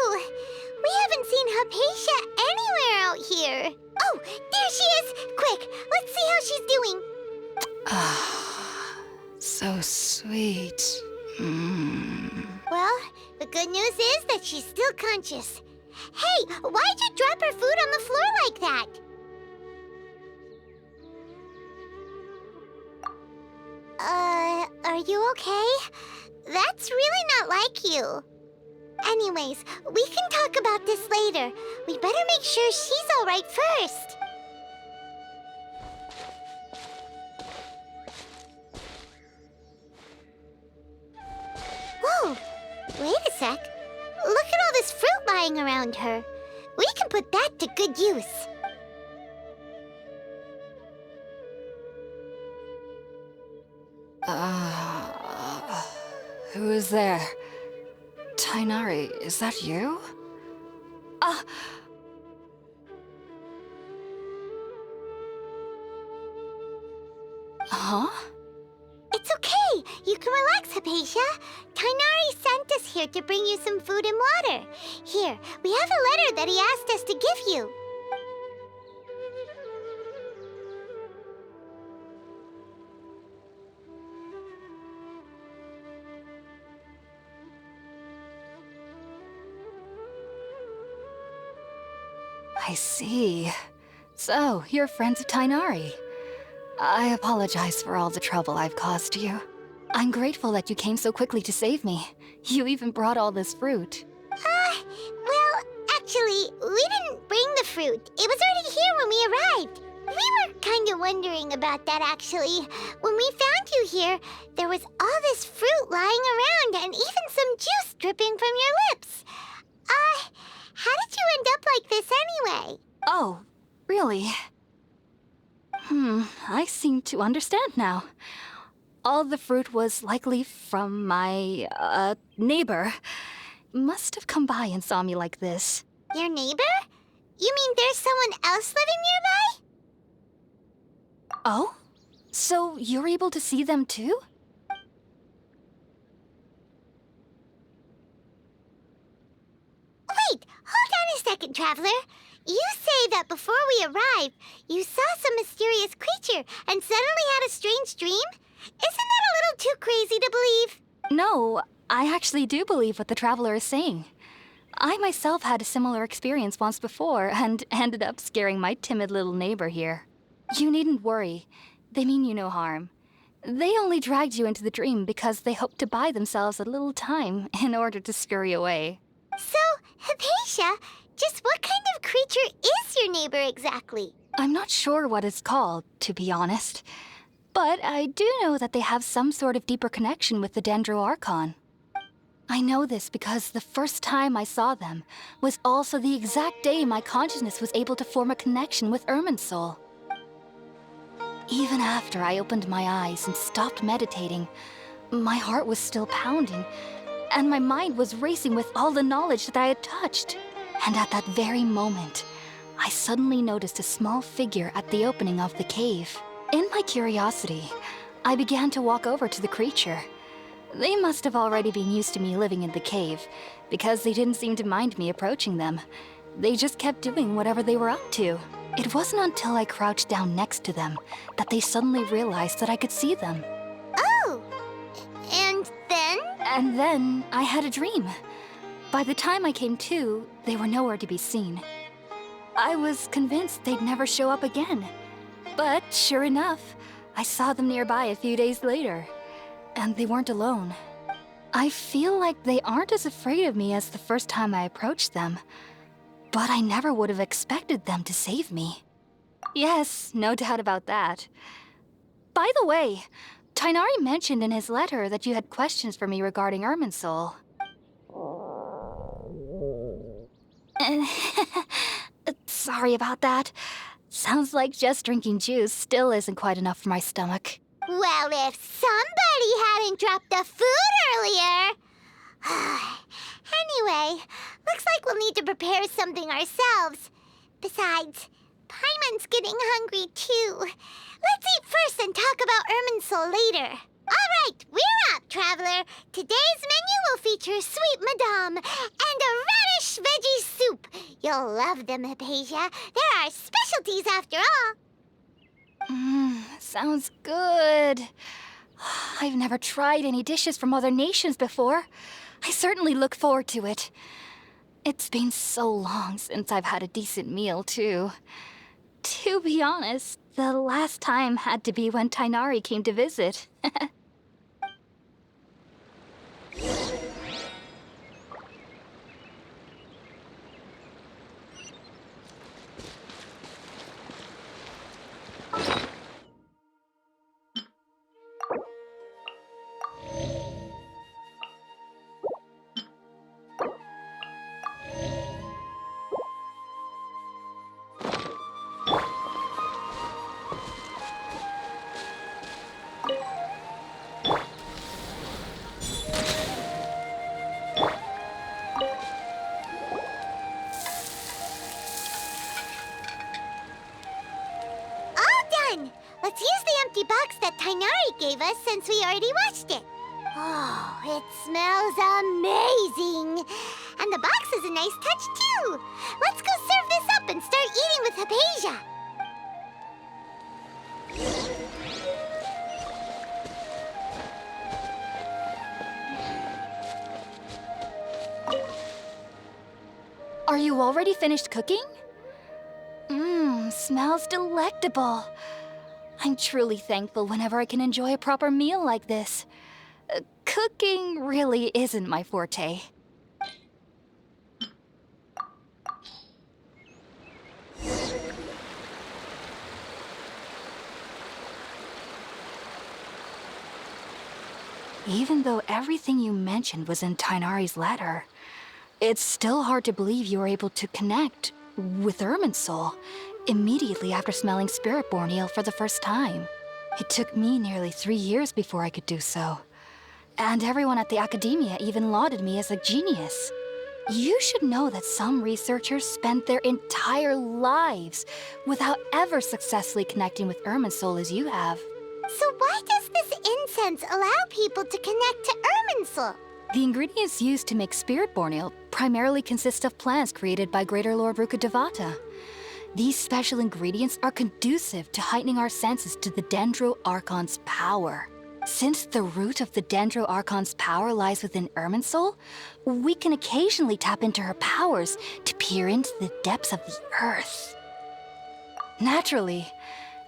Speaker 2: We haven't seen Hypatia anywhere out here. Oh, there she is! Quick, let's see how she's doing.
Speaker 4: So sweet.
Speaker 2: Well, the good news is that she's still conscious. Hey, why'd you drop her food on the floor like that? Are you okay? That's really not like you. Anyways, we can talk about this later. We better make sure she's all right first. Whoa, wait a sec. Look at all this fruit lying around her. We can put that to good use.
Speaker 4: Who is there? Tainari, is that you? Huh?
Speaker 2: It's okay. You can relax, Hypatia. Tainari sent us here to bring you some food and water. Here, we have a letter that he asked us to give you.
Speaker 4: I see. So, you're friends of Tainari. I apologize for all the trouble I've caused you. I'm grateful that you came so quickly to save me. You even brought all this fruit.
Speaker 2: Well, actually, we didn't bring the fruit. It was already here when we arrived. We were kind of wondering about that, actually. When we found you here, there was all this fruit lying around and even some juice dripping from your lips. How did you end up like this anyway?
Speaker 4: Oh, really? I seem to understand now. All the fruit was likely from my, neighbor. Must have come by and saw me like this.
Speaker 2: Your neighbor? You mean there's someone else living nearby?
Speaker 4: Oh? So you're able to see them too?
Speaker 2: Wait, hold on a second, Traveler. You say that before we arrived, you saw some mysterious creature and suddenly had a strange dream? Isn't that a little too crazy to believe?
Speaker 4: No, I actually do believe what the Traveler is saying. I myself had a similar experience once before and ended up scaring my timid little neighbor here. You needn't worry. They mean you no harm. They only dragged you into the dream because they hoped to buy themselves a little time in order to scurry away.
Speaker 2: So, Hypatia, just what kind of creature is your neighbor exactly?
Speaker 4: I'm not sure what it's called, to be honest. But I do know that they have some sort of deeper connection with the Dendro Archon. I know this because the first time I saw them was also the exact day my consciousness was able to form a connection with Irminsul. Even after I opened my eyes and stopped meditating, my heart was still pounding, and my mind was racing with all the knowledge that I had touched. And at that very moment, I suddenly noticed a small figure at the opening of the cave. In my curiosity, I began to walk over to the creature. They must have already been used to me living in the cave, because they didn't seem to mind me approaching them. They just kept doing whatever they were up to. It wasn't until I crouched down next to them that they suddenly realized that I could see them.
Speaker 2: Oh! And then?
Speaker 4: And then I had a dream. By the time I came to, they were nowhere to be seen. I was convinced they'd never show up again. But sure enough, I saw them nearby a few days later. And they weren't alone. I feel like they aren't as afraid of me as the first time I approached them. But I never would have expected them to save me. Yes, no doubt about that. By the way, Tainari mentioned in his letter that you had questions for me regarding Irminsul. Sorry about that. Sounds like just drinking juice still isn't quite enough for my stomach.
Speaker 2: Well, if somebody hadn't dropped the food earlier... Anyway, looks like we'll need to prepare something ourselves. Besides, Paimon's getting hungry too. Let's eat first and talk about Irminsul later. All right, we're up, traveler. Today's menu will feature sweet madame and a radish veggie soup. You'll love them, Hypatia. They're our specialties after all.
Speaker 4: Sounds good. I've never tried any dishes from other nations before. I certainly look forward to it. It's been so long since I've had a decent meal, too. To be honest, the last time had to be when Tainari came to visit.
Speaker 2: Let's use the empty box that Tainari gave us since we already washed it. Oh, it smells amazing. And the box is a nice touch, too. Let's go serve this up and start eating with Hypatia.
Speaker 4: Are you already finished cooking? Smells delectable. I'm truly thankful whenever I can enjoy a proper meal like this. Cooking really isn't my forte. Even though everything you mentioned was in Tainari's letter, it's still hard to believe you were able to connect with Irminsul immediately after smelling Spiritborn eel for the first time. It took me nearly 3 years before I could do so. And everyone at the academia even lauded me as a genius. You should know that some researchers spent their entire lives without ever successfully connecting with Irminsul as you have.
Speaker 2: So why does this incense allow people to connect to Irminsul?
Speaker 4: The ingredients used to make Spiritborn eel primarily consist of plants created by Greater Lord Rukkhadevata. These special ingredients are conducive to heightening our senses to the Dendro Archon's power. Since the root of the Dendro Archon's power lies within Irminsul, we can occasionally tap into her powers to peer into the depths of the earth. Naturally,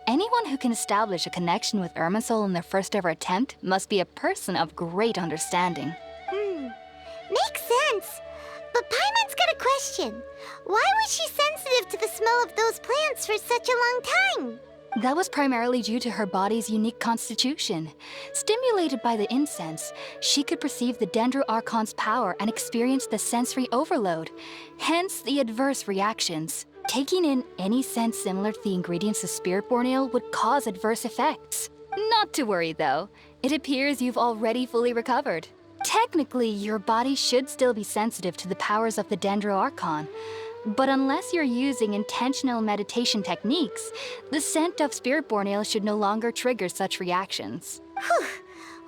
Speaker 4: Anyone who can establish a connection with Irminsul in their first ever attempt must be a person of great understanding.
Speaker 2: Makes sense. But Paimon's got a question. Why was she sensitive to the smell of those plants for such a long time?
Speaker 4: That was primarily due to her body's unique constitution. Stimulated by the incense, she could perceive the Dendro Archon's power and experience the sensory overload, hence the adverse reactions. Taking in any scent similar to the ingredients of Spiritborn Ale would cause adverse effects. Not to worry though, it appears you've already fully recovered. Technically, your body should still be sensitive to the powers of the Dendro Archon, but unless you're using intentional meditation techniques, the scent of Spiritborn Ale should no longer trigger such reactions.
Speaker 2: Whew.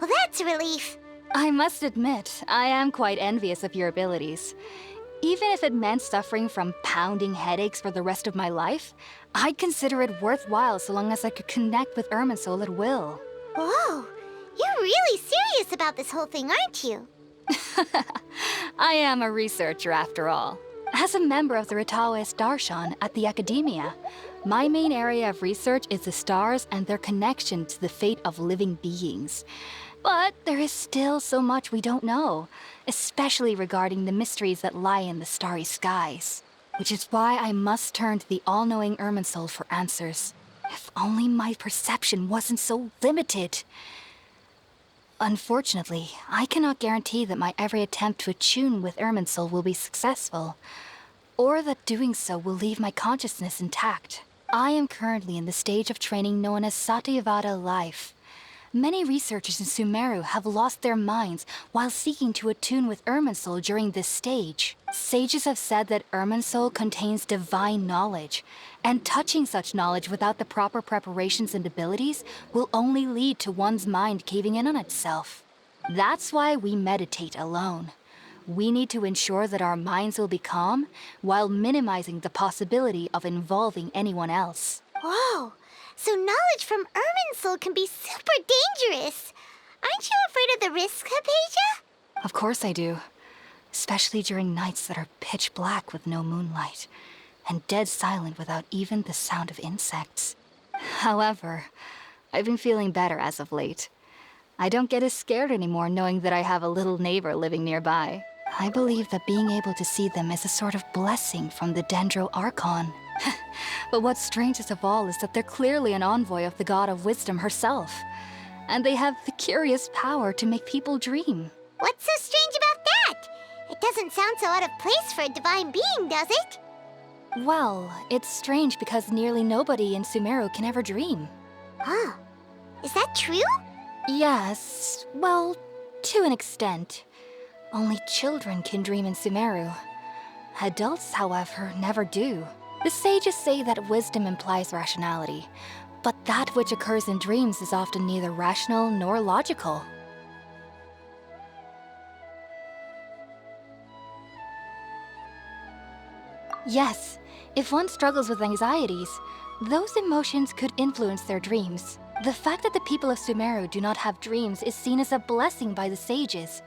Speaker 2: Well, that's a relief.
Speaker 4: I must admit, I am quite envious of your abilities. Even if it meant suffering from pounding headaches for the rest of my life, I'd consider it worthwhile so long as I could connect with Irminsul at will.
Speaker 2: Whoa, you're really serious about this whole thing, aren't you?
Speaker 4: I am a researcher after all. As a member of the Ritaoist Archon at the Academia, my main area of research is the stars and their connection to the fate of living beings. But there is still so much we don't know, especially regarding the mysteries that lie in the starry skies. Which is why I must turn to the all-knowing Irminsul for answers. If only my perception wasn't so limited. Unfortunately, I cannot guarantee that my every attempt to attune with Irminsul will be successful, or that doing so will leave my consciousness intact. I am currently in the stage of training known as Satyavada life. Many researchers in Sumeru have lost their minds while seeking to attune with Irminsul during this stage. Sages have said that Irminsul contains divine knowledge, and touching such knowledge without the proper preparations and abilities will only lead to one's mind caving in on itself. That's why we meditate alone. We need to ensure that our minds will be calm while minimizing the possibility of involving anyone else.
Speaker 2: Whoa, so knowledge from Irminsul can be super dangerous. Aren't you afraid of the risks, Hypatia?
Speaker 4: Of course I do. Especially during nights that are pitch black with no moonlight, and dead silent without even the sound of insects. However, I've been feeling better as of late. I don't get as scared anymore knowing that I have a little neighbor living nearby. I believe that being able to see them is a sort of blessing from the Dendro Archon. But what's strangest of all is that they're clearly an envoy of the God of Wisdom herself, and they have the curious power to make people dream.
Speaker 2: What's so strange about that? It doesn't sound so out of place for a divine being, does it?
Speaker 4: Well, it's strange because nearly nobody in Sumeru can ever dream.
Speaker 2: Huh. Is that true?
Speaker 4: Yes, well, to an extent. Only children can dream in Sumeru. Adults, however, never do. The sages say that wisdom implies rationality, but that which occurs in dreams is often neither rational nor logical. Yes, if one struggles with anxieties, those emotions could influence their dreams. The fact that the people of Sumeru do not have dreams is seen as a blessing by the sages.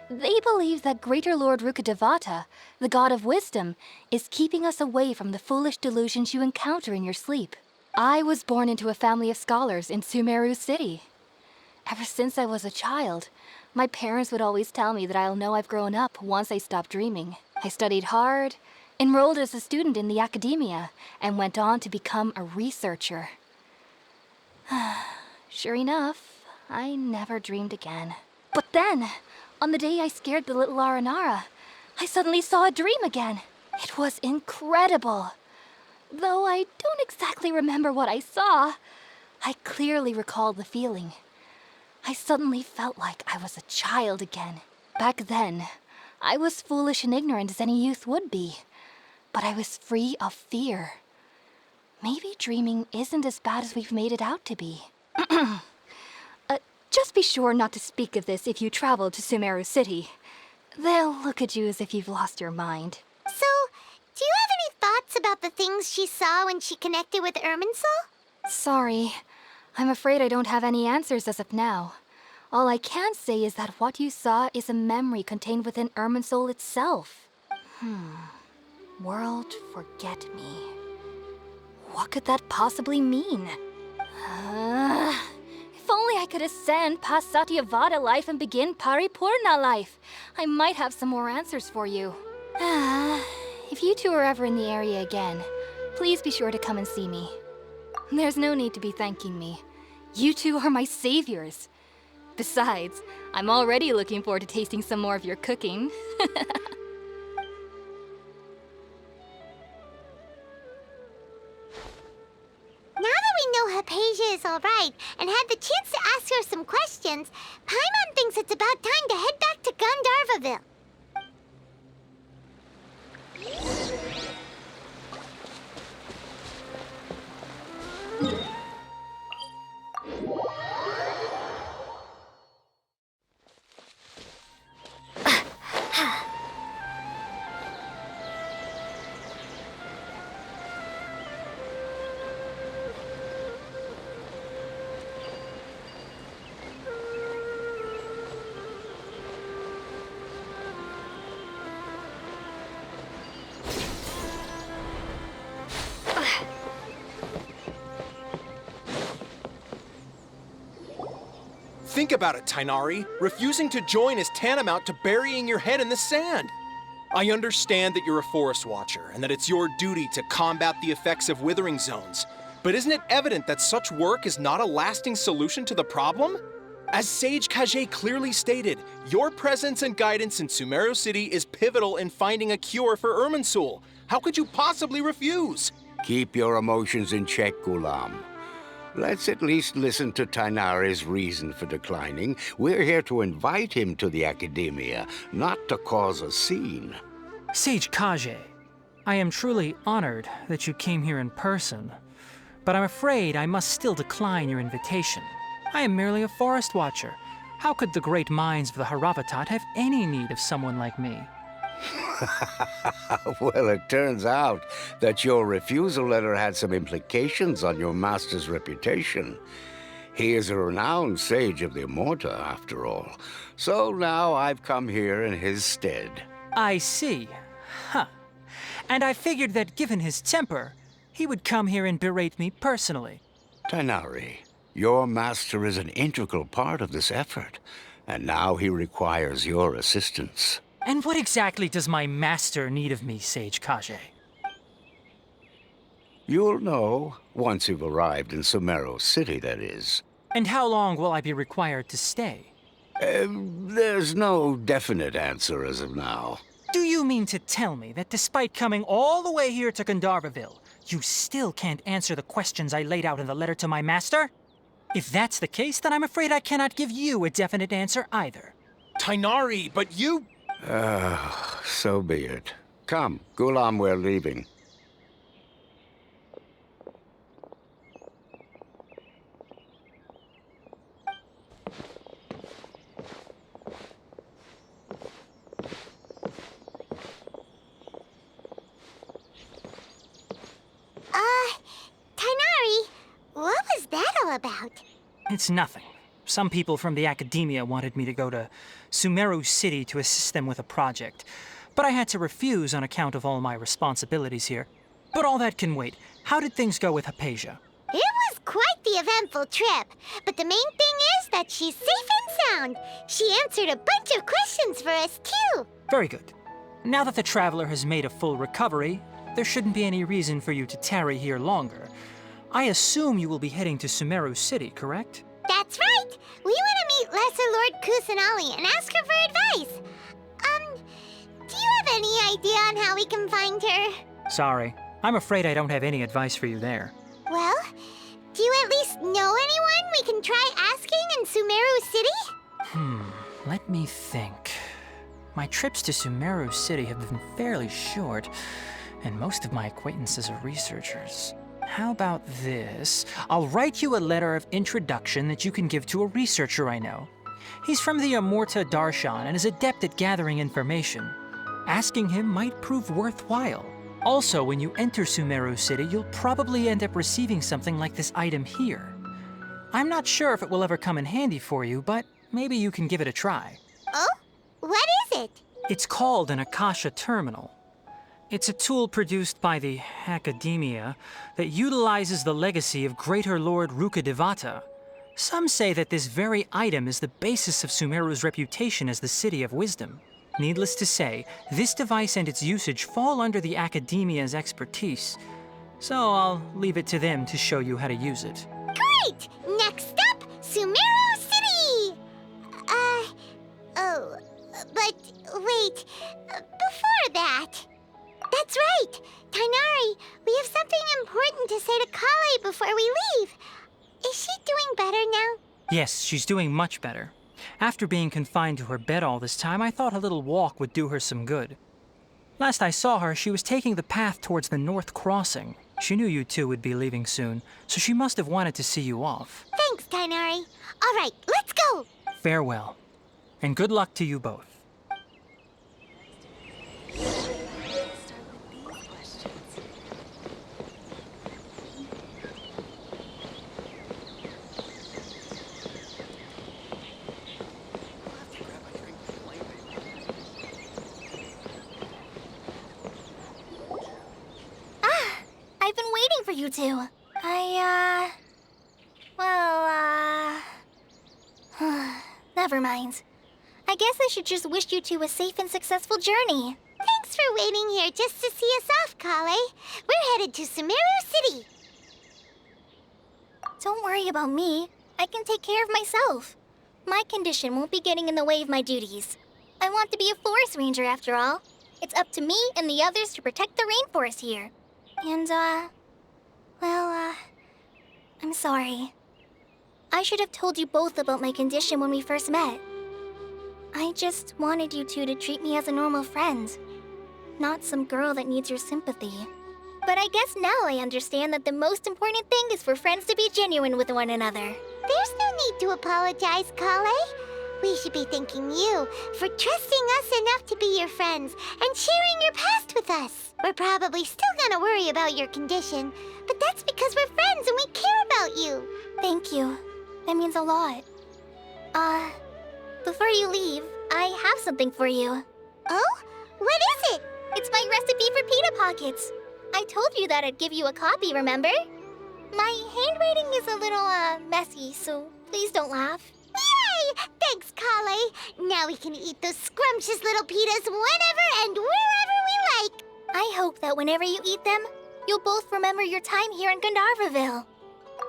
Speaker 4: They believe that Greater Lord Rukkhadevata, the God of Wisdom, is keeping us away from the foolish delusions you encounter in your sleep. I was born into a family of scholars in Sumeru City. Ever since I was a child, my parents would always tell me that I'll know I've grown up once I stop dreaming. I studied hard, enrolled as a student in the Academia, and went on to become a researcher. Sure enough, I never dreamed again. But then, on the day I scared the little Aranara, I suddenly saw a dream again. It was incredible. Though I don't exactly remember what I saw, I clearly recall the feeling. I suddenly felt like I was a child again. Back then, I was foolish and ignorant as any youth would be, but I was free of fear. Maybe dreaming isn't as bad as we've made it out to be. Just be sure not to speak of this if you travel to Sumeru City. They'll look at you as if you've lost your mind.
Speaker 2: So, do you have any thoughts about the things she saw when she connected with Irminsul?
Speaker 4: Sorry. I'm afraid I don't have any answers as of now. All I can say is that what you saw is a memory contained within Irminsul itself. World forget me. What could that possibly mean? If only I could ascend past Satyavada life and begin Paripurna life. I might have some more answers for you. If you two are ever in the area again, please be sure to come and see me. There's no need to be thanking me. You two are my saviors. Besides, I'm already looking forward to tasting some more of your cooking.
Speaker 2: Now that we know Hypatia is alright and had the chance to ask her some questions, Paimon thinks it's about time to head back to Gandharvaville.
Speaker 9: Think about it, Tainari. Refusing to join is tantamount to burying your head in the sand. I understand that you're a forest watcher and that it's your duty to combat the effects of withering zones. But isn't it evident that such work is not a lasting solution to the problem? As Sage Kage clearly stated, your presence and guidance in Sumeru City is pivotal in finding a cure for Irminsul. How could you possibly refuse?
Speaker 8: Keep your emotions in check, Ghulam. Let's at least listen to Tainari's reason for declining. We're here to invite him to the Academia, not to cause a scene.
Speaker 3: Sage Kage, I am truly honored that you came here in person, but I'm afraid I must still decline your invitation. I am merely a forest watcher. How could the great minds of the Haravatat have any need of someone like me?
Speaker 8: Well, it turns out that your refusal letter had some implications on your master's reputation. He is a renowned sage of the Immorta, after all. So now I've come here in his stead.
Speaker 3: I see. Huh. And I figured that given his temper, he would come here and berate me personally.
Speaker 8: Tainari, your master is an integral part of this effort, and now he requires your assistance.
Speaker 3: And what exactly does my master need of me, Sage Kage?
Speaker 8: You'll know once you've arrived in Sumeru City, that is.
Speaker 3: And how long will I be required to stay?
Speaker 8: There's no definite answer as of now.
Speaker 3: Do you mean to tell me that despite coming all the way here to Gandharvaville, you still can't answer the questions I laid out in the letter to my master? If that's the case, then I'm afraid I cannot give you a definite answer either.
Speaker 9: Tainari, but you...
Speaker 8: So be it. Come, Ghulam, we're leaving.
Speaker 2: Tainari, what was that all about?
Speaker 3: It's nothing. Some people from the Academia wanted me to go to Sumeru City to assist them with a project, but I had to refuse on account of all my responsibilities here. But all that can wait. How did things go with Hypatia?
Speaker 2: It was quite the eventful trip, but the main thing is that she's safe and sound. She answered a bunch of questions for us, too.
Speaker 3: Very good. Now that the traveler has made a full recovery, there shouldn't be any reason for you to tarry here longer. I assume you will be heading to Sumeru City, correct?
Speaker 2: That's right! We want to meet Lesser Lord Kusanali and ask her for advice. Do you have any idea on how we can find her?
Speaker 3: Sorry. I'm afraid I don't have any advice for you there.
Speaker 2: Well, do you at least know anyone we can try asking in Sumeru City?
Speaker 3: Let me think. My trips to Sumeru City have been fairly short, and most of my acquaintances are researchers. How about this? I'll write you a letter of introduction that you can give to a researcher I know. He's from the Immorta Darshan and is adept at gathering information. Asking him might prove worthwhile. Also, when you enter Sumeru City, you'll probably end up receiving something like this item here. I'm not sure if it will ever come in handy for you, but maybe you can give it a try.
Speaker 2: Oh? What is it?
Speaker 3: It's called an Akasha Terminal. It's a tool produced by the Academia that utilizes the legacy of Greater Lord Rukkhadevata. Some say that this very item is the basis of Sumeru's reputation as the City of Wisdom. Needless to say, this device and its usage fall under the Academia's expertise, so I'll leave it to them to show you how to use it.
Speaker 2: Great! Next up, Sumeru City! But wait, before that. That's right! Tainari, we have something important to say to Kale before we leave. Is she doing better now?
Speaker 3: Yes, she's doing much better. After being confined to her bed all this time, I thought a little walk would do her some good. Last I saw her, she was taking the path towards the North Crossing. She knew you two would be leaving soon, so she must have wanted to see you off.
Speaker 2: Thanks, Tainari. All right, let's go!
Speaker 3: Farewell, and good luck to you both.
Speaker 1: I've been waiting for you two. Never mind. I guess I should just wish you two a safe and successful journey.
Speaker 2: Thanks for waiting here just to see us off, Kale. We're headed to Sumeru City.
Speaker 1: Don't worry about me. I can take care of myself. My condition won't be getting in the way of my duties. I want to be a forest ranger after all. It's up to me and the others to protect the rainforest here. And, I'm sorry. I should have told you both about my condition when we first met. I just wanted you two to treat me as a normal friend, not some girl that needs your sympathy. But I guess now I understand that the most important thing is for friends to be genuine with one another.
Speaker 2: There's no need to apologize, Kale. We should be thanking you for trusting us enough to be your friends and sharing your past with us. We're probably still gonna worry about your condition, but that's because we're friends and we care about you.
Speaker 1: Thank you. That means a lot. Before you leave, I have something for you.
Speaker 2: Oh? What is it?
Speaker 1: It's my recipe for pita pockets. I told you that I'd give you a copy, remember? My handwriting is a little, messy, so please don't laugh.
Speaker 2: Yay! Thanks, Kale. Now we can eat those scrumptious little pitas whenever and wherever we like.
Speaker 1: I hope that whenever you eat them, you'll both remember your time here in Gandharvaville.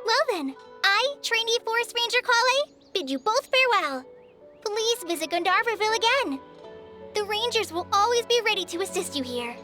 Speaker 1: Well then, I, trainee Forest Ranger Kale, bid you both farewell. Please visit Gandharvaville again. The Rangers will always be ready to assist you here.